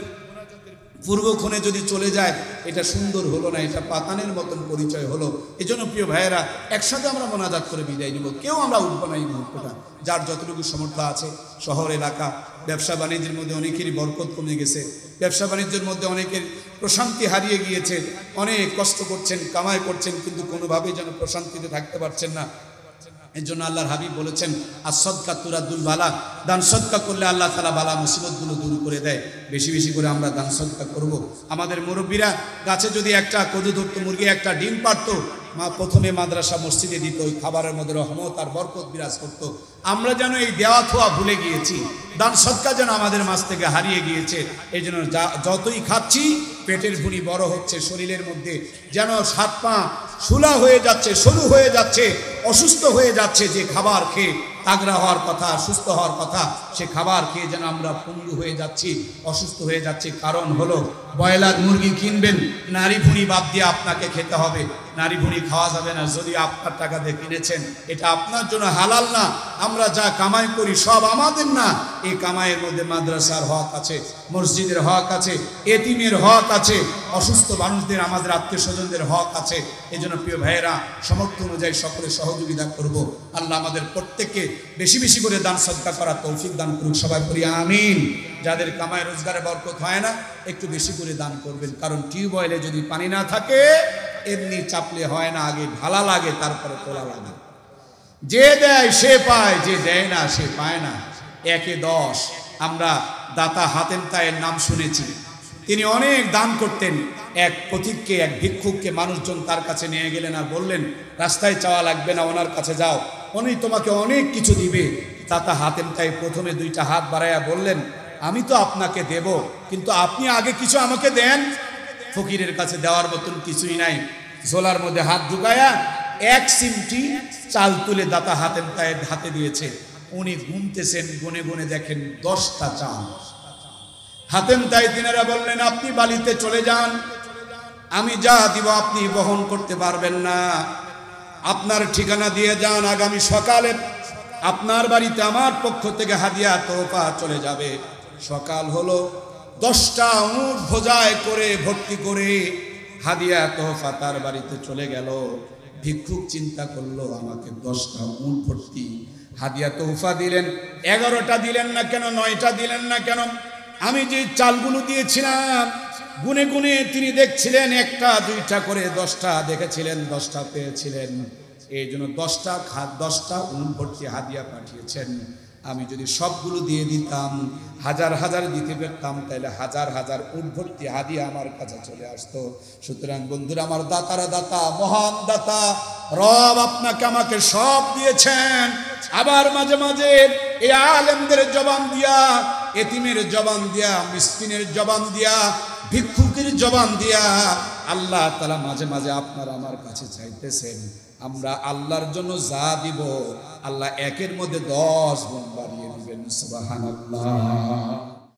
পূর্বক্ষণে যদি চলে যায় এটা সুন্দর হলো না, এটা পাতানের মতন পরিচয় হলো। এজন্য প্রিয় ভাইয়েরা, একসাথে আমরা মোনাজাত করে বিদায় নিব, কেউ আমরা উঠবো না এই মুহূর্তটা। যার যতটুকু সামর্থ্য আছে, শহর এলাকা, ব্যবসা বাণিজ্যের মধ্যে অনেকেরই বরকত কমে গেছে, ব্যবসা বাণিজ্যের মধ্যে অনেকের প্রশান্তি হারিয়ে গিয়েছে, অনেক কষ্ট করছেন, কামাই করছেন, কিন্তু কোনোভাবেই যেন প্রশান্তিতে থাকতে পারছেন না। এর জন্য আল্লাহর হাবিব বলেছেন, as-সাদকা তুরাদ্দুল বালা, দান সদকা করলে আল্লাহ তাআলা বালা মুসিবতগুলো দূর করে দেয়। বেশি বেশি করে আমরা দান সদকা করব। আমাদের মুরব্বীরা গাছে যদি একটা কদু ধরতো, মুরগি একটা ডিম পারতো, মা প্রথমে মাদ্রাসা মসজিদে দিত, ওই খাবারের মধ্যে রহমত আর বরকত বিরাজ করতো। আমরা যেন এই দেওয়া থোয়া ভুলে গিয়েছি, দান সদকা যেন আমাদের মাঝ থেকে হারিয়ে গিয়েছে। এই জন্য যতই খাচ্ছি পেটের ভুঁড়ি বড় হচ্ছে, শরীরের মধ্যে যেন হাত পা শুলা হয়ে যাচ্ছে, সরু হয়ে যাচ্ছে, অসুস্থ হয়ে যাচ্ছে। যে খাবার খেয়ে তাগড়া হওয়ার কথা, সুস্থ হওয়ার কথা, সে খাবার খেয়ে যেন আমরা পঙ্গু হয়ে যাচ্ছি, অসুস্থ হয়ে যাচ্ছি। কারণ হলো ব্রয়লার মুরগি কিনবেন, নারী ভুঁড়ি বাদ দিয়ে আপনাকে খেতে হবে। নারী ভুঁড়ি খাওয়া যাবে না, যদি আপনার টাকা দিয়ে কিনেছেন, এটা আপনার জন্য হালাল না। আমরা যা কামাই করি সব আমাদের না। এই কামাইয়ের মধ্যে মাদ্রাসার হক আছে, মসজিদের হক আছে, এতিমের হক আছে, অসুস্থ মানুষদের, আমাদের আত্মীয় স্বজনদের হক আছে। এই জন্য প্রিয় ভাইয়েরা, সামর্থ্য অনুযায়ী সকলে সহযোগিতা করব। আল্লাহ আমাদের প্রত্যেককে বেশি বেশি করে দান সদকা করার তৌফিক দান করুক, সবাই করি আমিন। যাদের কামাই রোজগারে বরকত হয় না, একটু বেশি করে দান করবেন। কারণ টিউবওয়েলে যদি পানি না থাকে, এমনি চাপলে হয় না, আগে ঢালা লাগে, তারপরে তোলা লাগে। যে দেয় সে পায়, যে দেয় না সে পায় না। 1-10 আমরা দাতা হাতেম তায়ের নাম শুনেছি। তিনি অনেক দান করতেন। এক পথিককে, এক ভিক্ষুককে মানুষজন তার কাছে নিয়ে গেলেন আর বললেন, রাস্তায় চাওয়া লাগবে না, ওনার কাছে যাও, উনি তোমাকে অনেক কিছু দিবে। দাতা হাতেম তাই প্রথমে 2টা হাত বাড়াইয়া বললেন, আমি তো আপনাকে দেব, কিন্তু আপনি আগে কিছু আমাকে দেন। ফকিরের কাছে দেওয়ার মতন কিছুই নাই। ঝোলার মধ্যে হাত ঢুকায়া 1 চিমটি চাল তুলে দাতা হাতেম তায়ের হাতে দিয়েছে। উনি গুনতেছেন, গুনে গুনে দেখেন 10টা চাল। হাতেম তাই তিনারা বললেন, আপনি বালিতে চলে যান, আমি যা দিব আপনি বহন করতে পারবেন না। আপনার ঠিকানা দিয়ে যান, আগামী সকালে আপনার বাড়িতে আমার পক্ষ থেকে হাদিয়া তোফা চলে যাবে। সকাল হলো, 10টা উট বোঝায় করে ভর্তি করে হাদিয়া তোফা তার বাড়িতে চলে গেল। ভিক্ষুক চিন্তা করলো, আমাকে 10টা উট ভর্তি হাদিয়া তোফা দিলেন, 11টা দিলেন না কেন, 9টা দিলেন না কেন? আমি যে চালগুলো দিয়েছিলাম, গুনে গুনে তিনি দেখছিলেন 1টা 2টা করে 10টা দেখেছিলেন, 10টা পেয়েছিলেন। এই জন্য 10টা উট ভর্তি হাদিয়া পাঠিয়েছেন। আমি যদি সবগুলো দিয়ে দিতাম, হাজার হাজার দিতে পারতাম, তাহলে হাজার হাজার উট ভর্তি হাদিয়া আমার কাছে চলে আসতো। সুতরাং বন্ধুরা আমার, দাতারা দাতা, মহান দাতা রব আপনাকে আমাকে সব দিয়েছেন। আবার মাঝে মাঝে এই আলেমদের জবান দিয়া, এতিমের জবান দিয়া, মিসকিনের জবান দিয়া, ভিক্ষুকের জবান দিয়া আল্লাহ তাআলা মাঝে মাঝে আপনার আমার কাছে চাইতেছেন। আমরা আল্লাহর জন্য যা দিব, আল্লাহ 1-এর মধ্যে 10 গুণ বাড়িয়ে দিবেন। সুবহানাল্লাহ।